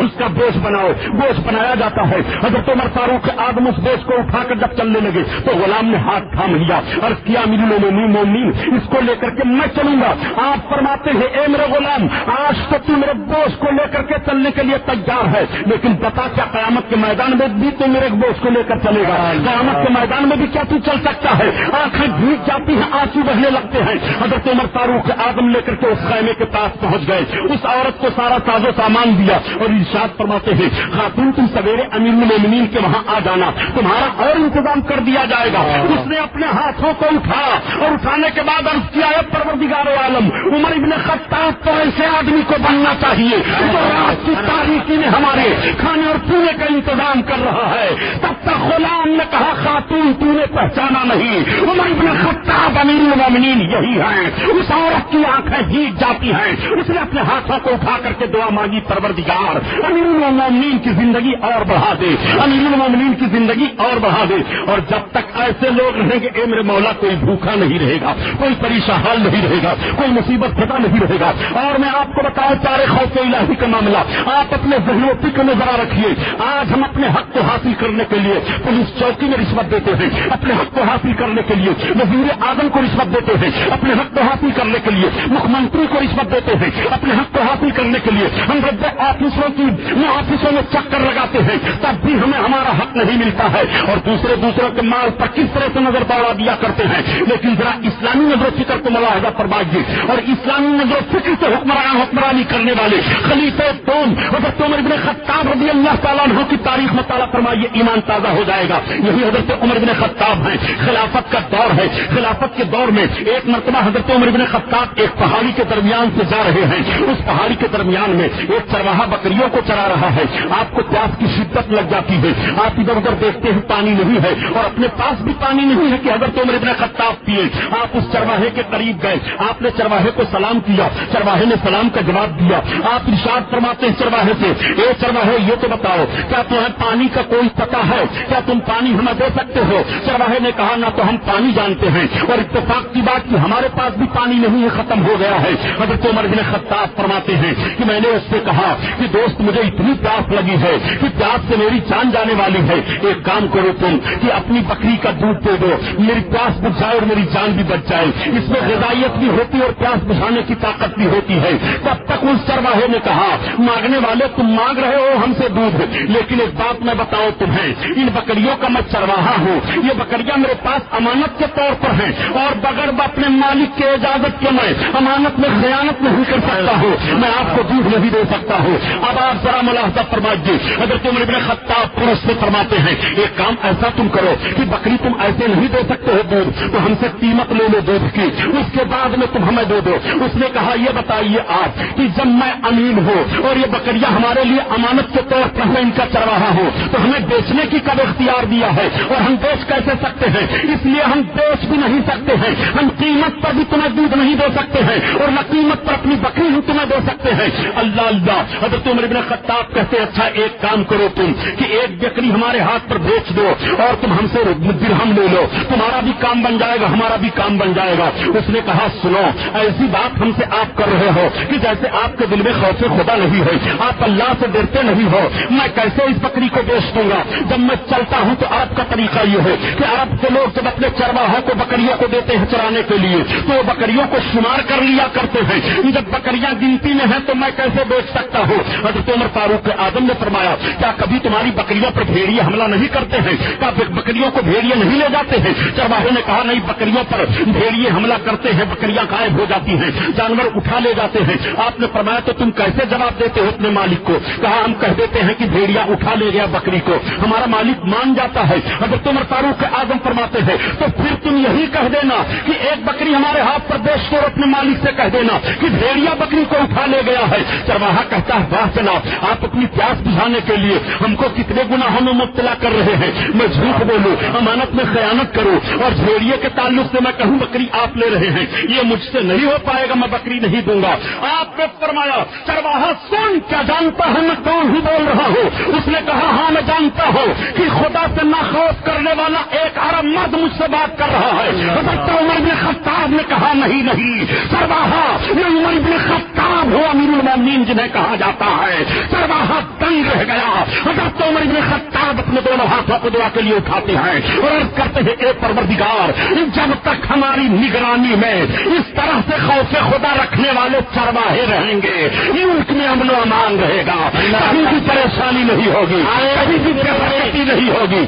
اس کا گوشت بناؤ. گوشت بنایا جاتا ہے. حضرت عمر فاروق اعظم اس گوشت کو اٹھا کر جب چلنے لگے تو غلام نے ہاتھ تھام لیا. عرض کیا امیر المومنین اس کو لے کر کے میں چلوں گا. آپ فرماتے ہیں اے میرے غلام آج تو تو میرے گوشت کو لے کر کے چلنے کے لیے تیار ہے لیکن بتا کیا قیامت کے میدان میں بھی تو میرے گوشت کو لے کر چلے گا. قیامت کے میدان میں بھی کیا تو چل سکتا ہے. آنکھیں بھیگ جاتی ہیں آنسو بہنے لگتے ہیں. حضرت عمر فاروق اعظم لے کر کے اس خیمے کے پاس پہنچ گئے. اس عورت کو سارا ساز و سامان دیا اور ارشاد فرماتے ہیں خاتون تم سویرے امیر المومنین کے وہاں آ جانا تمہارا اور انتظام کر دیا جائے گا. اس نے اپنے ہاتھوں کو اٹھا اٹھا اور اٹھانے کے بعد عرض کیا ہے پروردگار عالم عمر ابن خطاب تو ایسے آدمی کو بننا چاہیے جو رات کی تاریکی میں ہمارے کھانے اور پینے کا انتظام کر رہا ہے. تب تک غلام نے کہا خاتون تو نے پہچانا نہیں, عمر ابن خطاب امیر المومنین یہی ہے. اس عورت کی آنکھیں بھیگ جاتی ہیں, اس نے اپنے ہاتھوں کو اٹھا کر کے دعا مانگی پروردگار امیر المومنین کی زندگی اور بڑھا دے, امیر المومنین کی زندگی اور بڑھا دے. اور جب تک ایسے لوگ رہیں گے اے میرے مولا کوئی بھوکا نہیں رہے گا, کوئی پریشان حال نہیں رہے گا, کوئی مصیبت پتا نہیں رہے گا. اور میں آپ کو بتاؤں چارے خوف الہی کا معاملہ آپ اپنے ذہن و فکر میں ذرا رکھیے. آج ہم اپنے حق کو حاصل کرنے کے لیے پولیس چوکی میں رشوت دیتے ہیں, اپنے حق کو حاصل کرنے کے لیے وزیر اعظم کو رشوت دیتے ہیں, اپنے حق کو حاصل کرنے کے لیے مکھ منتری کو رشوت دیتے ہیں, اپنے حق کو حاصل کرنے کے لیے ہم رب آفیسوں میں چکر لگاتے ہیں, تب بھی ہمیں ہمارا حق نہیں ملتا ہے. اور دوسروں کے مال پر کس طرح سے نظر دوڑا دیا کرتے ہیں. لیکن ذرا اسلامی نظر و فکر کو ملاحظہ فرمائیے, اور اسلامی نظر و فکر سے حکمرانی کرنے والے خلیفہ دوم حضرت عمر بن خطاب رضی اللہ تعالیٰ عنہ کی تاریخ مطالعہ فرمائیے, ایمان تازہ ہو جائے گا. یہی حضرت عمر بن خطاب ہیں, خلافت کا دور ہے. خلافت کے دور میں ایک مرتبہ حضرت عمر بن خطاب ایک پہاڑی کے درمیان سے جا رہے ہیں. اس پہاڑی کے درمیان میں ایک چرواہا بکریوں کو چرا رہا ہے. آپ کو پیاس کی شدت لگ جاتی ہے, آپ ادھر ادھر دیکھتے ہیں پانی نہیں ہے, اور اپنے پاس بھی پانی نہیں ہے کہ حضرت عمر بن خطاب پیے. آپ اس چرواہے کے قریب گئے, آپ نے چرواہے کو سلام کیا, چرواہے نے سلام کا جواب دیا. آپ ارشاد فرماتے ہیں چرواہے سے, اے چرواہے یہ تو بتاؤ کیا تمہیں پانی کا کوئی پتہ ہے, کیا تم پانی ہمیں دے سکتے ہو؟ چرواہے نے کہا نہ تو ہم پانی جانتے ہیں, اور اتفاق کی بات کہ ہمارے پاس بھی پانی نہیں ہے, ختم ہو گیا ہے. حضرت عمر بن خطاب فرماتے ہیں کہ میں نے اس سے کہا کہ دوست مجھے اتنی پیاس لگی ہے کہ پیاس سے میری جان جانے والی ہے, ایک کام کرو تم کہ اپنی بکری کا دودھ دے دو, میری پیاس بجھ جائے اور میری جان بھی بچ جائے. اس میں غذائیت بھی ہوتی ہے اور پیاس بجھانے کی طاقت بھی ہوتی ہے. تب تک اس چرواہے نے کہا مانگنے والے تم مانگ رہے ہو ہم سے دودھ, لیکن ایک بات میں بتاؤں تمہیں, ان بکریوں کا میں چرواہا ہوں, یہ بکریاں میرے پاس امانت کے طور پر ہیں, اور بغیر اپنے مالک کے اجازت کے میں امانت میں خیانت نہیں کر سکتا ہوں, میں آپ کو دودھ نہیں دے سکتا ہوں. اب آپ ذرا ملاحظہ فرمائیے, حضرت عمر بن خطاب پرس سے فرماتے ہیں ایک کام ایسا تم کرو کہ بکری تم ایسے نہیں دے سکتے ہو دودھ, تو ہم سے قیمت لے لو دودھ کی, اس کے بعد میں تم ہمیں دے دو. اس نے کہا یہ بتائیے آپ کہ جب میں امین ہوں اور یہ بکریاں ہمارے لیے امانت کے طور پر میں ان کا چرواہا ہوں, تو ہمیں بیچنے کی کب اختیار دیا ہے, اور ہم بیچ کیسے سکتے ہیں؟ اس لیے ہم بیچ بھی نہیں سکتے ہیں, ہم قیمت پر بھی تمہیں دودھ نہیں دے سکتے ہیں, اور نہ قیمت پر اپنی بکری ہم تمہیں دے سکتے ہیں. اللہ اللہ. حضرت عمر بن خطاب کہتے اچھا ایک کام کرو تم کہ ایک بکری ہمارے ہاتھ پر بیچ دو اور تم ہم سے درہم لے لو, تمہارا بھی کام بن جائے گا ہمارا بھی کام بن جائے گا. اس نے کہا سنو, ایسی بات ہم سے آپ کر رہے ہو کہ جیسے آپ کے دل میں خوف خدا نہیں ہے, آپ اللہ سے ڈرتے نہیں ہو. میں کیسے اس بکری کو بیچ دوں گا؟ جب میں چلتا ہوں تو عرب کا طریقہ یہ ہے کہ عرب کے لوگ جب اپنے چرواہوں کو بکریوں کو دیتے ہیں چرانے کے لیے تو وہ بکریوں کو شمار کر لیا کرتے ہیں. جب بکریاں گنتی میں ہیں تو میں کیسے بیچ سکتا ہوں؟ حضرت عمر فاروق اعظم نے فرمایا کیا کبھی تمہاری بکریوں پر بھیڑیے حملہ نہیں کرتے ہیں؟ کیا بکریوں کو بھیڑیے نہیں لے جاتے ہیں؟ چرواہے نے کہا نہیں, بکریوں پر بھیڑیے حملہ کرتے ہیں, بکریاں غائب ہو جاتی ہیں, جانور اٹھا لے جاتے ہیں. آپ نے فرمایا تو تم کیسے جواب دیتے ہو اپنے مالک کو؟ کہا ہم کہہ دیتے ہیں کہ بھیڑیا اٹھا لے گیا بکری کو, ہمارا مالک مان جاتا ہے. حضرت عمر فاروق اعظم فرماتے ہیں تو پھر تم یہی کہہ دینا کہ ایک بکری ہمارے ہاتھ پر بیچ کر اپنے مالک سے کہہ دینا کہ بھیڑیا بکری کو اٹھا لے گیا ہے. چرواہا کہتا ہے واہ جناب, آپ اپنی پیاس بجھانے کے لیے ہم کو کتنے گناہوں میں مبتلا کر رہے ہیں. میں جھوٹ بولوں, امانت میں خیانت کروں, اور بھیڑیے کے تعلق سے میں کہوں بکری آپ لے رہے ہیں, یہ مجھ سے نہیں ہو پائے گا, میں بکری نہیں دوں گا. آپ نے فرمایا چرواہا سن, کیا جانتا ہے میں کون ہی بول رہا ہوں؟ اس نے کہا ہاں میں جانتا ہوں کہ خدا سے نہ خوف کرنے والا ایک عرب مرد مجھ سے بات کر رہا ہے. حضرت عمر بن خطاب نے کہا نہیں چرواہا میں عمر بن خطاب ہوں, امیر المومنین جنہیں کہا جاتا ہے. چرواہا دنگ رہ گیا. حضرت عمر بن خطاب اپنے دونوں ہاتھوں کو دعا کے لیے اٹھاتے ہیں اور عرض کرتے ہیں اے پروردگار, جب تک ہماری نگرانی میں اس طرح سے خوف خدا رکھنے والے چرواہے رہیں گے ملک میں امن و امان رہے گا, کبھی بھی پریشانی نہیں ہوگی, کبھی بھی بے نہیں ہوگی.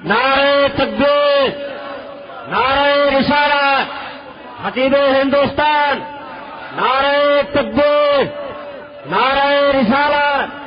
نعرہ تکبیر, نعرہ رسالت, خطیب ہندوستان, نعرہ تکبیر, نعرہ رسالت.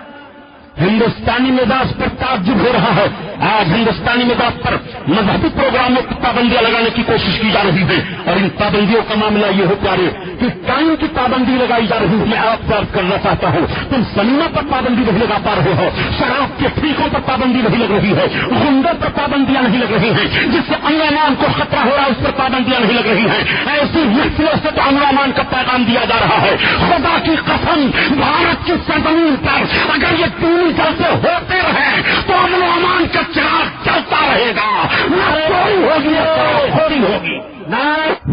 ہندوستانی مزاج پر تعجب ہو رہا ہے آج ہندوستانی مذاق پر مذہبی پروگراموں کی پابندیاں لگانے کی کوشش کی جا رہی ہے، اور ان پابندیوں کا معاملہ یہ ہے پیارے کہ ٹائم کی پابندی لگائی جا رہی ہے۔ میں آپ سے عرض کرنا چاہتا ہوں، تم سنیما پر پابندی نہیں لگا پا رہے ہو، شراب کے ٹھیکوں پر پابندی نہیں لگ رہی ہے، غنڈوں پر پابندیاں نہیں لگ رہی ہیں، جس سے امن و امان کو خطرہ ہو رہا ہے اس پر پابندیاں نہیں لگ رہی ہیں۔ ایسی محفلوں سے تو امن و امان کا پیغام دیا جا رہا ہے۔ خدا کی قسم، بھارت کی سرزمین پر اگر یہ دینی جلسے ہوتے رہے تو امن و امان کا چراغ چلتا رہے گا، نہ چوری ہوگی نہ چوری ہوگی۔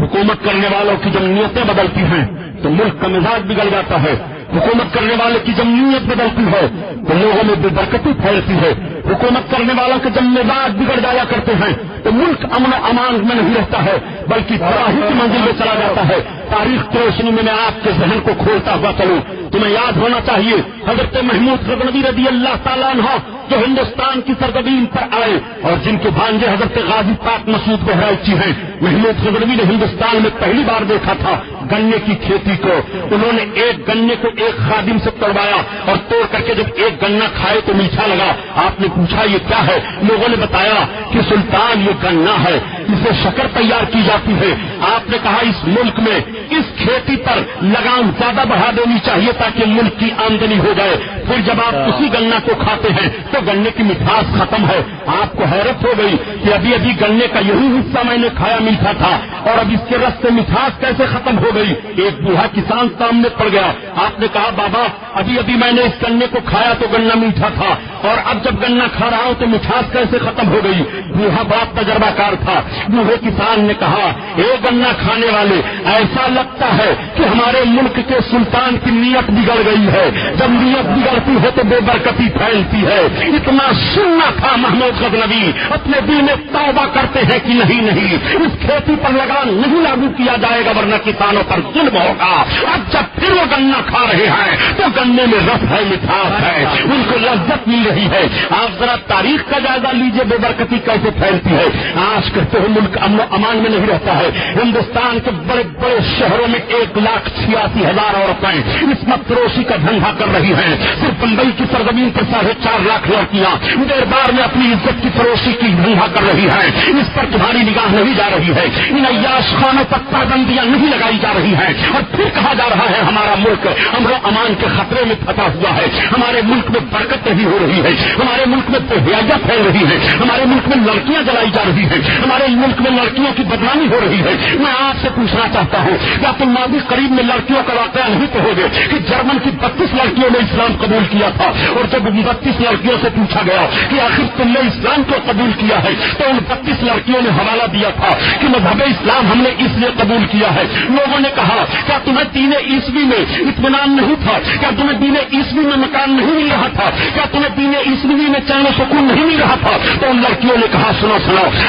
حکومت کرنے والوں کی جب نیتیں بدلتی ہیں تو ملک کا مزاج بگڑ جاتا ہے۔ حکومت کرنے والے کی جب نیت بدلتی ہے تو لوگوں میں بے برکتی پھیلتی ہے۔ حکومت کرنے والوں کے جب مزاج بگڑ جایا کرتے ہیں تو ملک امن و امان میں نہیں رہتا ہے بلکہ تباہی کی منزل میں چلا جاتا ہے۔ تاریخ کی روشنی میں آپ کے ذہن کو کھولتا ہوا چلوں، تمہیں یاد ہونا چاہیے حضرت محمود غزنوی رضی اللہ تعالیٰ عنہ جو ہندوستان کی سرزمین پر آئے اور جن کے بھانجے حضرت غازی پاک مسعود بہرائچی ہیں۔ محمود غزنوی نے ہندوستان میں پہلی بار دیکھا تھا گنے کی کھیتی کو۔ انہوں نے ایک گنے کو ایک خادم سے توڑوایا اور توڑ کر کے جب ایک گنا کھائے تو میٹھا لگا۔ آپ نے پوچھا یہ کیا ہے؟ لوگوں نے بتایا کہ سلطان یہ گنا ہے، اسے شکر تیار کی جاتی ہے۔ آپ نے کہا اس ملک میں اس کھیتی پر لگام زیادہ بڑھا دینی چاہیے تاکہ ملک کی آمدنی ہو جائے۔ پھر جب آپ اسی گنا کو کھاتے ہیں تو گنے کی مٹھاس ختم ہے۔ آپ کو حیرت ہو گئی کہ ابھی ابھی گنے کا یہی حصہ میں نے کھایا میٹھا تھا اور اب اس کے رس سے مٹھاس کیسے ختم ہو گئی؟ ایک بوڑھا کسان سامنے پڑ گیا۔ آپ نے کہا بابا ابھی ابھی میں نے اس گنے کو کھایا تو گنا میٹھا تھا اور اب جب گنا کھا رہا ہوں تو مٹھاس کیسے ختم ہو گئی؟ بوڑھا بہت تجربہ کار تھا۔ بوڑھے کسان نے کہا اے گنا کھانے والے، ایسا لگتا ہے کہ ہمارے ملک کے سلطان کی نیت بگڑ گئی ہے۔ جب نیت بگڑتی ہے تو بے برکتی پھیلتی ہے۔ اتنا سننا تھا محمود غزنوی، اپنے دل میں توبہ کرتے ہیں کہ نہیں اس کھیتی پر لگام نہیں لاگو کیا جائے گا ورنہ کسانوں پر ظلم ہوگا۔ اب جب پھر وہ گنا کھا رہے ہیں تو گنے میں رس ہے، مٹھاس ہے، ان کو لذت مل رہی ہے۔ آپ ذرا تاریخ کا جائزہ لیجئے بے برکتی کیسے پھیلتی ہے۔ آج کرتے ہوئے ملک امن و امان میں نہیں رہتا ہے۔ ہندوستان کے بڑے بڑے شہروں میں 1,86,000 عورتیں عصمت فروشی کا دھندا کر رہی ہیں۔ صرف بمبئی کی سرزمین پر 4.5 لاکھ لڑکیاں دیر بار میں اپنی عزت کی فروشی کی دھندا کر رہی ہیں۔ اس پر تمہاری نگاہ نہیں جا رہی ہے۔ ان عیاش خانوں پر پابندیاں نہیں لگائی جا رہی ہیں اور پھر کہا جا رہا ہے ہمارا ملک امن و امان کے خطرے میں پھنسا ہوا ہے۔ ہمارے ملک میں برکت نہیں ہو رہی ہے، ہمارے ملک میں بےحیائی پھیل رہی ہے، ہمارے ملک میں لڑکیاں جلائی جا رہی ہیں، ہمارے ملک میں لڑکیوں کی بدنامی ہو رہی ہے۔ میں آپ سے پوچھنا چاہتا ہوں کیا تم ماضی قریب میں لڑکیوں کا واقعہ نہیں کہو گے کہ جرمن کی 32 لڑکیوں نے اسلام قبول کیا تھا اور جب 32 لڑکیوں سے پوچھا گیا کہ آخر تم نے اسلام کو قبول کیا ہے تو ان 32 لڑکیوں نے حوالہ دیا تھا کہ مذہب اسلام ہم نے اس لیے قبول کیا ہے۔ لوگوں نے کہا کیا تمہیں دین عیسوی میں اطمینان نہیں تھا؟ کیا تمہیں دین عیسوی میں مکان نہیں مل رہا تھا؟ کیا تمہیں دین عیسوی میں چین و سکون نہیں مل رہا تھا؟ تو ان لڑکیوں نے کہا سنو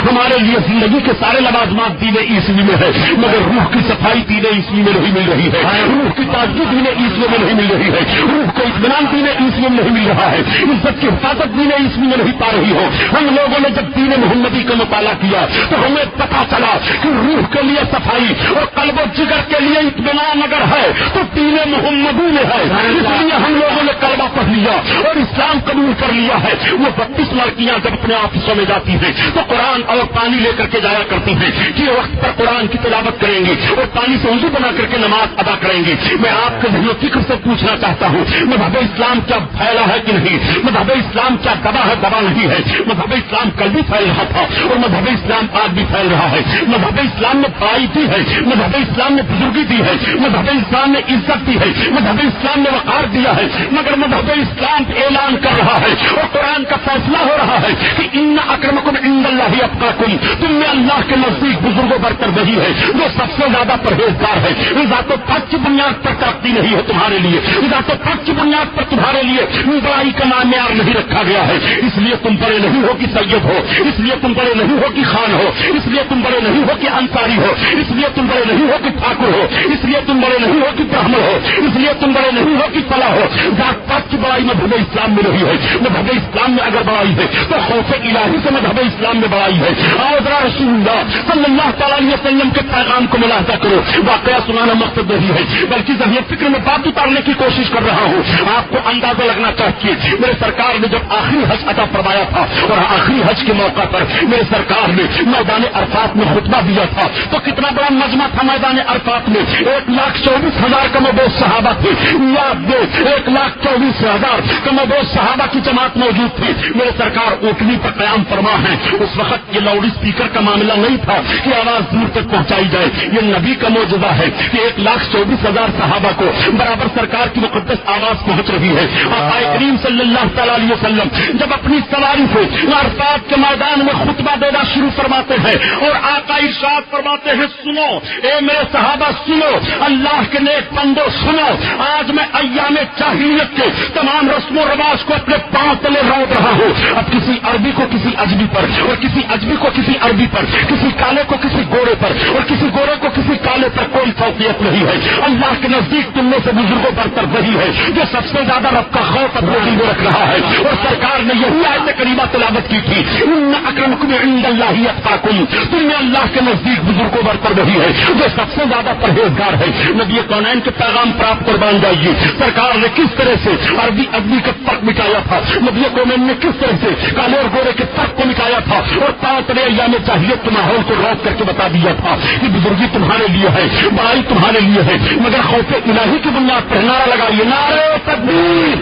ہمارے لیے زندگی کے سارے لوازمات دین عیسوی میں ہے مگر روح کی صفائی دین عیسوی میں نہیں مل رہی ہے، روح کی تازگی دین عیسوی میں نہیں مل رہی ہے، روح کو اطمینان دین عیسوی میں نہیں مل رہا ہے، عزت کی حفاظت دین عیسوی میں نہیں پا رہی ہو۔ ہم لوگوں نے جب دین محمدی کا مطالعہ کیا تو ہمیں پتا چلا کہ روح کے لیے صفائی اور قلب و جگر کے لیے اطمینان اگر ہے تو دین محمدی میں ہے۔ اس لیے ہم لوگوں نے کلمہ پڑھ لیا اور اسلام قبول کر لیا ہے۔ وہ 32 لڑکیاں جب اپنے آفسوں میں جاتی ہیں تو قرآن اور پانی لے کر کے جایا کرتی ہیں کہ وقت پر قرآن کی تلاوت کریں گی اور پانی سے وضو بنا کر کے نماز ادا کریں گی۔ میں آپ کے ذہن و فکر سے پوچھنا چاہتا ہوں مذہب اسلام کیا پھیلا ہے کہ نہیں؟ مذہب اسلام کیا دبا ہے؟ دبا نہیں ہے۔ مذہب اسلام کل بھی پھیل رہا تھا اور مذہب اسلام آج بھی پھیل رہا ہے۔ مذہب اسلام نے بھائی دی ہے، مذہب اسلام نے بزرگی دی ہے، مذہب اسلام نے عزت دی ہے، مذہب اسلام نے وقار دیا ہے، مگر مذہب اسلام اعلان کر رہا ہے اور قرآن کا فیصلہ ہو رہا ہے کہ ان اکرمکم عند اللہ اتقاکم، تم میں اللہ کے نزدیک بزرگوں برتر وہی ہے جو سب سے زیادہ پرہیزگار ہے۔ ذات و پاک کی بنیاد پر ترقی نہیں ہے تمہارے لیے، ذات و پاک کی بنیاد پر تمہارے لیے بڑائی کا معیار نہیں رکھا گیا ہے۔ اس لیے تم بڑے نہیں ہو کہ سید ہو، اس لیے تم بڑے نہیں ہو کہ خان ہو، اس لیے تم بڑے نہیں ہو کہ انصاری ہو، اس لیے تم بڑے نہیں ہو کہ ٹھاکر ہو، اس لیے تم بڑے نہیں ہو کہ براہمن ہو، اس لیے تم بڑے نہیں ہو کہ نہیں فلاح ہو. ذات پات کی بڑائی مذہب اسلام میں نہیں ہے. مذہب اسلام میں اگر بڑائی ہے تو خوف الہی سے مذہب اسلام میں بڑائی ہے. آؤ ذرا رسول اللہ صلی اللہ تعالیٰ علیہ وسلم کے پیغام کو ملاحظہ کرو. واقعہ سنانا مقصد نہیں ہے بلکہ ذہنی فکر میں بات اتارنے کی کوشش کر رہا ہوں. آپ کو اندازہ لگنا چاہیے میرے سرکار نے جب آخری حج عطا فرمایا تھا اور آخری حج کے موقع پر میرے سرکار نے میدان عرفات میں خطبہ دیا تھا تو کتنا بڑا مجمع تھا میدان عرفات میں. 1,24,000 کم و بیش صحابہ تھے. یاد دو 1,24,000 کم و بیش صحابہ کی جماعت موجود تھی. میرے سرکار اونٹنی پر قیام فرما ہے. اس وقت یہ لاؤڈ اسپیکر کا معاملہ نہیں تھا کہ آواز دور تک پہنچائی جائے. یہ نبی کا معجزہ ہے کہ 1,24,000 صحابہ کو برابر سرکار کی مقدس آواز پہنچ رہی ہے. آقا کریم صلی اللہ تعالیٰ علیہ وسلم جب اپنی سواری سے عرفات کے میدان میں خطبہ دینا شروع فرماتے ہیں اور آقا ارشاد فرماتے ہیں سنو اے میرے صحابہ سنو اللہ کے نیک بندو سنو. آج میں ایام جاہلیت کے تمام رسم و رواج کو اپنے پاؤں تلے روک رہا ہوں. اب کسی عربی کو کسی اجمی پر اور کسی اجمی کو کسی عربی پر, کسی کالے کو کسی گورے پر اور کسی گورے کو کسی کالے پر کوئی فوقیت نہیں ہے. اللہ کے نزدیک تم میں سے بزرگوں برتر وہی ہے جو سب سے زیادہ رب کا خوف اپنے دل میں رکھ رہا ہے. اور سرکار نے یہی آیت کریمہ تلاوت کی تھی ان اکرمکم عند اللہ اتقاکم. تم میں اللہ کے نزدیک بزرگوں برتر وہی ہے جو سب سے زیادہ پرہیزگار ہے. نبی کونین کے پیغام پر آپ قربان جائیے. سرکار نے کس طرح سے عربی ادبی کا فرق مٹایا تھا. نبی کونین نے کس طرح سے کالے اور گورے کے فرق کو مٹایا تھا اور پانچ ایام جاہلیت کے ماحول کو روک کر کے بتا دیا تھا کہ بزرگی تمہارے لیے ہے, بڑائی تمہارے لیے ہے, مگر خوف الہی کی بنیاد پر نعرہ لگائیے نعرہ تکبیر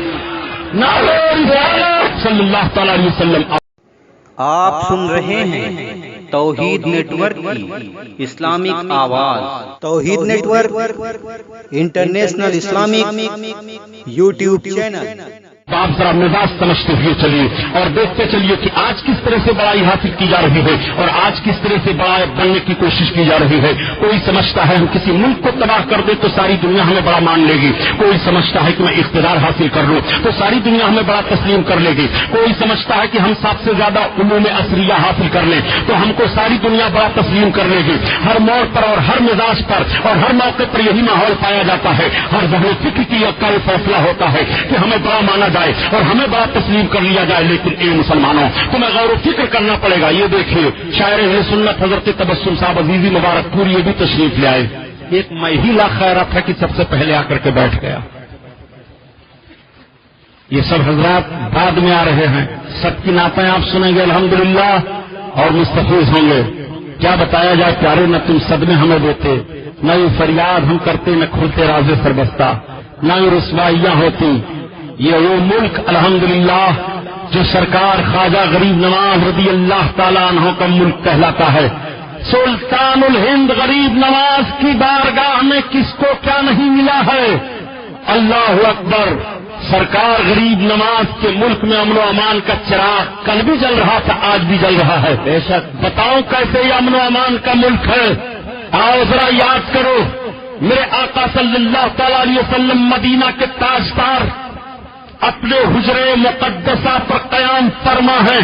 نعرہ رسالت صلی اللہ تعالیٰ علیہ وسلم. آپ سن رہے ہیں توحید نیٹ ورک کی اسلامک آواز. Tauheed network international Islamic YouTube channel. آپ ذرا مزاج سمجھتے ہوئے چلیے اور دیکھتے چلیے کہ آج کس طرح سے بڑائی حاصل کی جا رہی ہے اور آج کس طرح سے بڑا بننے کی کوشش کی جا رہی ہے. کوئی سمجھتا ہے ہم کسی ملک کو تباہ کر دیں تو ساری دنیا ہمیں بڑا مان لے گی. کوئی سمجھتا ہے کہ میں اقتدار حاصل کر لوں تو ساری دنیا ہمیں بڑا تسلیم کر لے گی. کوئی سمجھتا ہے کہ ہم سب سے زیادہ علوم اثریہ حاصل کر لیں تو ہم کو ساری دنیا بڑا تسلیم کر لے گی. ہر موڑ پر اور ہر مزاج پر اور ہر موقع پر یہی ماحول پایا جاتا ہے. ہر ذہن فکر کی کا یہ فیصلہ ہوتا ہے کہ ہمیں بڑا مانا جائے اور ہمیں بڑا تسلیم کر لیا جائے. لیکن اے مسلمانوں تمہیں غور و فکر کرنا پڑے گا. یہ دیکھیے شاعر اہل سنت حضرت تبسم صاحب عزیزی مبارک پور یہ بھی تشریف لے آئے. ایک مہیلا خیرات ہے کہ سب سے پہلے آ کر کے بیٹھ گیا. یہ سب حضرات بعد میں آ رہے ہیں. سب کی نعتیں آپ سنیں گے الحمدللہ اور مستفیض ہوں گے. کیا بتایا جائے پیارے, نہ تم صدمے ہمیں دیتے, نہ یہ فریاد ہم کرتے, نہ کھلتے راز سربستہ, نہ یہ رسوائیاں ہوتی. یہ وہ ملک الحمدللہ جو سرکار خواجہ غریب نواز رضی اللہ تعالیٰ عنہ کا ملک کہلاتا ہے. سلطان الہند غریب نواز کی بارگاہ میں کس کو کیا نہیں ملا ہے. اللہ اکبر. سرکار غریب نواز کے ملک میں امن و امان کا چراغ کل بھی جل رہا تھا, آج بھی جل رہا ہے. بے شک بتاؤ کیسے یہ امن و امان کا ملک ہے. آؤ ذرا یاد کرو میرے آقا صلی اللہ تعالیٰ علیہ وسلم مدینہ کے تاجدار اپنے حجرے مقدسہ پر قیام فرما ہے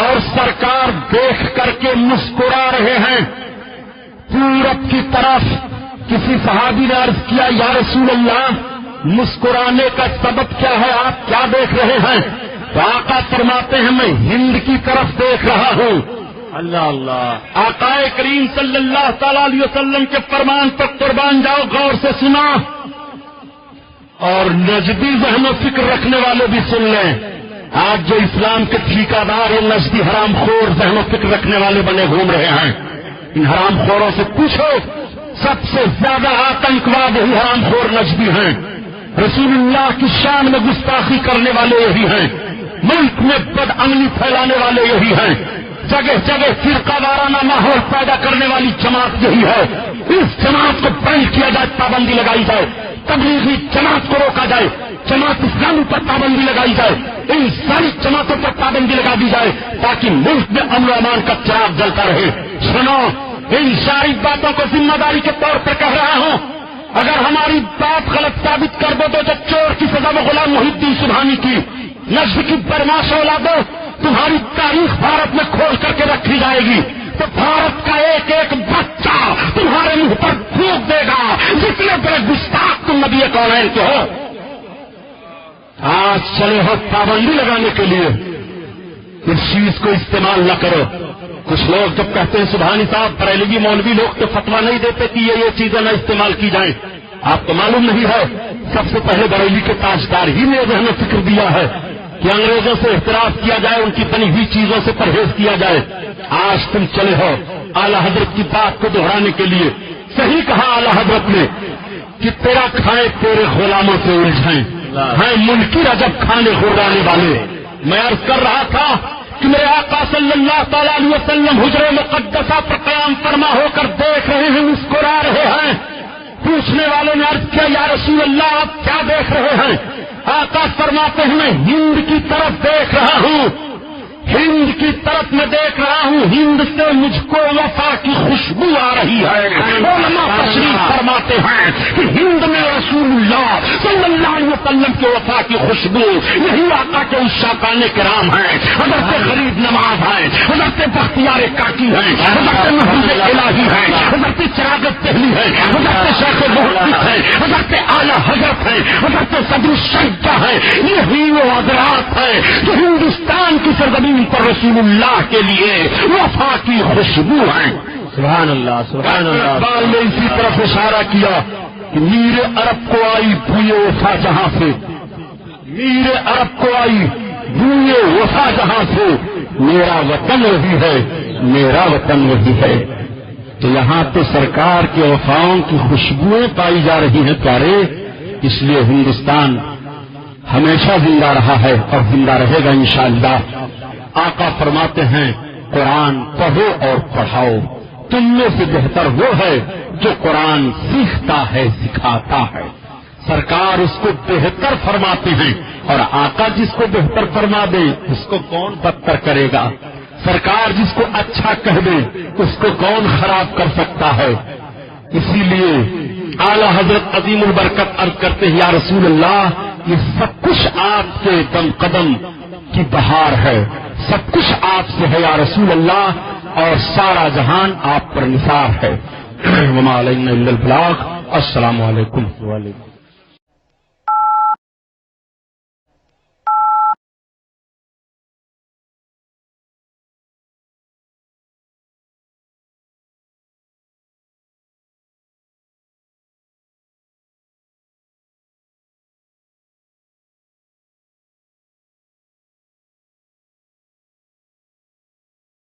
اور سرکار دیکھ کر کے مسکرا رہے ہیں. پورب کی طرف کسی صحابی نے عرض کیا یا رسول اللہ مسکرانے کا سبب کیا ہے, آپ کیا دیکھ رہے ہیں؟ تو آقا فرماتے ہیں میں ہند کی طرف دیکھ رہا ہوں. اللہ اللہ. آقا کریم صلی اللہ تعالی علیہ وسلم کے فرمان پر قربان جاؤ, غور سے سنا اور نجدی ذہن و فکر رکھنے والے بھی سن لیں. آج جو اسلام کے ٹھیکادار یہ نجدی حرام خور ذہن و فکر رکھنے والے بنے گھوم رہے ہیں. ان حرام خوروں سے پوچھو سب سے زیادہ آتنکواد یہی حرام خور نجدی ہیں. رسول اللہ کی شان میں گستاخی کرنے والے یہی ہیں. ملک میں بد امنی پھیلانے والے یہی ہیں. جگہ جگہ فرقہ وارانہ ماحول پیدا کرنے والی جماعت یہی ہے. اس جماعت کو بند کیا جائے, پابندی لگائی جائے. تبلیغی جماعت کو روکا جائے, جماعت اسلامی پر پابندی لگائی جائے, ان ساری جماعتوں پر پابندی لگا دی جائے تاکہ ملک میں امن و امان کا چراغ جلتا رہے. سنو ان ساری باتوں کو ذمہ داری کے طور پر کہہ رہا ہوں. اگر ہماری بات غلط ثابت کر دو تو جو چور کی سزا میں غلام محی الدین سبحانی کی نجد کی برماش اولادو تمہاری تاریخ بھارت میں کھول کر کے رکھی جائے گی تو بھارت کا ایک ایک بچہ تمہارے منہ پر پھونک دے گا جتنے بڑے گستاخ تم نبی کونین کے ہو. آج چلے ہو پابندی لگانے کے لیے اس چیز کو استعمال نہ کرو. کچھ لوگ جب کہتے ہیں سبحانی صاحب بریلوی مولوی لوگ تو فتویٰ نہیں دیتے کہ یہ چیزیں نہ استعمال کی جائیں. آپ کو معلوم نہیں ہے سب سے پہلے بریلی کے تاجدار ہی نے ہمیں فکر دیا ہے کہ انگریزوں سے احتراز کیا جائے, ان کی بنی ہوئی چیزوں سے پرہیز کیا جائے. آج تم چلے ہو اعلیٰ حضرت کی بات کو دہرانے کے لیے. صحیح کہا اعلیٰ حضرت نے کہ تیرا کھائے تیرے غلاموں سے الجھائیں, ہیں ملکی رجب کھانے خرانے والے. میں عرض کر رہا تھا کہ میرے آقا صلی اللہ تعالی علیہ وسلم حجرے مقدسہ پر قیام فرما ہو کر دیکھ رہے ہیں, مسکرا رہے ہیں. پوچھنے والے نے عرض کیا یا رسول اللہ آپ کیا دیکھ رہے ہیں؟ آقا فرماتے ہیں میں ہند کی طرف دیکھ رہا ہوں, ہند کی طرف میں دیکھ رہا ہوں, ہند سے مجھ کو وفا کی خوشبو آ رہی ہے. علماء تشریف فرماتے ہیں کہ ہند میں رسول اللہ صلی اللہ علیہ وسلم کے وفا کی خوشبو یہی آقا کے عشاقان کرام ہیں. حضرت غریب نواز ہیں, حضرت بختیار کاکی ہیں, حضرت محمود الہی ہیں, حضرت چراغ پہلی ہیں, حضرت شیخ محمد ہیں, حضرت اعلیٰ حضرت ہیں, حضرت صدر الشجاع ہیں. یہی وہ حضرات ہیں جو ہندوستان کی سرزمین پر رسول اللہ کے لیے وفا کی خوشبو ہیں. سبحان اللہ سبحان اللہ. اقبال نے اسی طرف اشارہ کیا کہ میر عرب کو آئی بوئے وفا جہاں سے, میر عرب کو آئی بوئے وفا جہاں سے, میرا وطن وہی ہے, میرا وطن وہی ہے. تو یہاں تو سرکار کے وفاؤں کی خوشبوئیں پائی جا رہی ہیں پیارے. اس لیے ہندوستان ہمیشہ زندہ رہا ہے اور زندہ رہے گا انشاءاللہ. آقا فرماتے ہیں قرآن پڑھو اور پڑھاؤ. تم میں سے بہتر وہ ہے جو قرآن سیکھتا ہے سکھاتا ہے. سرکار اس کو بہتر فرماتے ہیں اور آقا جس کو بہتر فرما دے اس کو کون بدتر کرے گا. سرکار جس کو اچھا کہہ دے اس کو کون خراب کر سکتا ہے. اسی لیے اعلیٰ حضرت عظیم البرکت عرض کرتے ہیں یا رسول اللہ یہ سب کچھ آپ کے دم قدم کی بہار ہے, سب کچھ آپ سے ہے یا رسول اللہ, اور سارا جہان آپ پر نثار ہے. وما علینا الا البلاغ. السلام علیکم. وعلیکم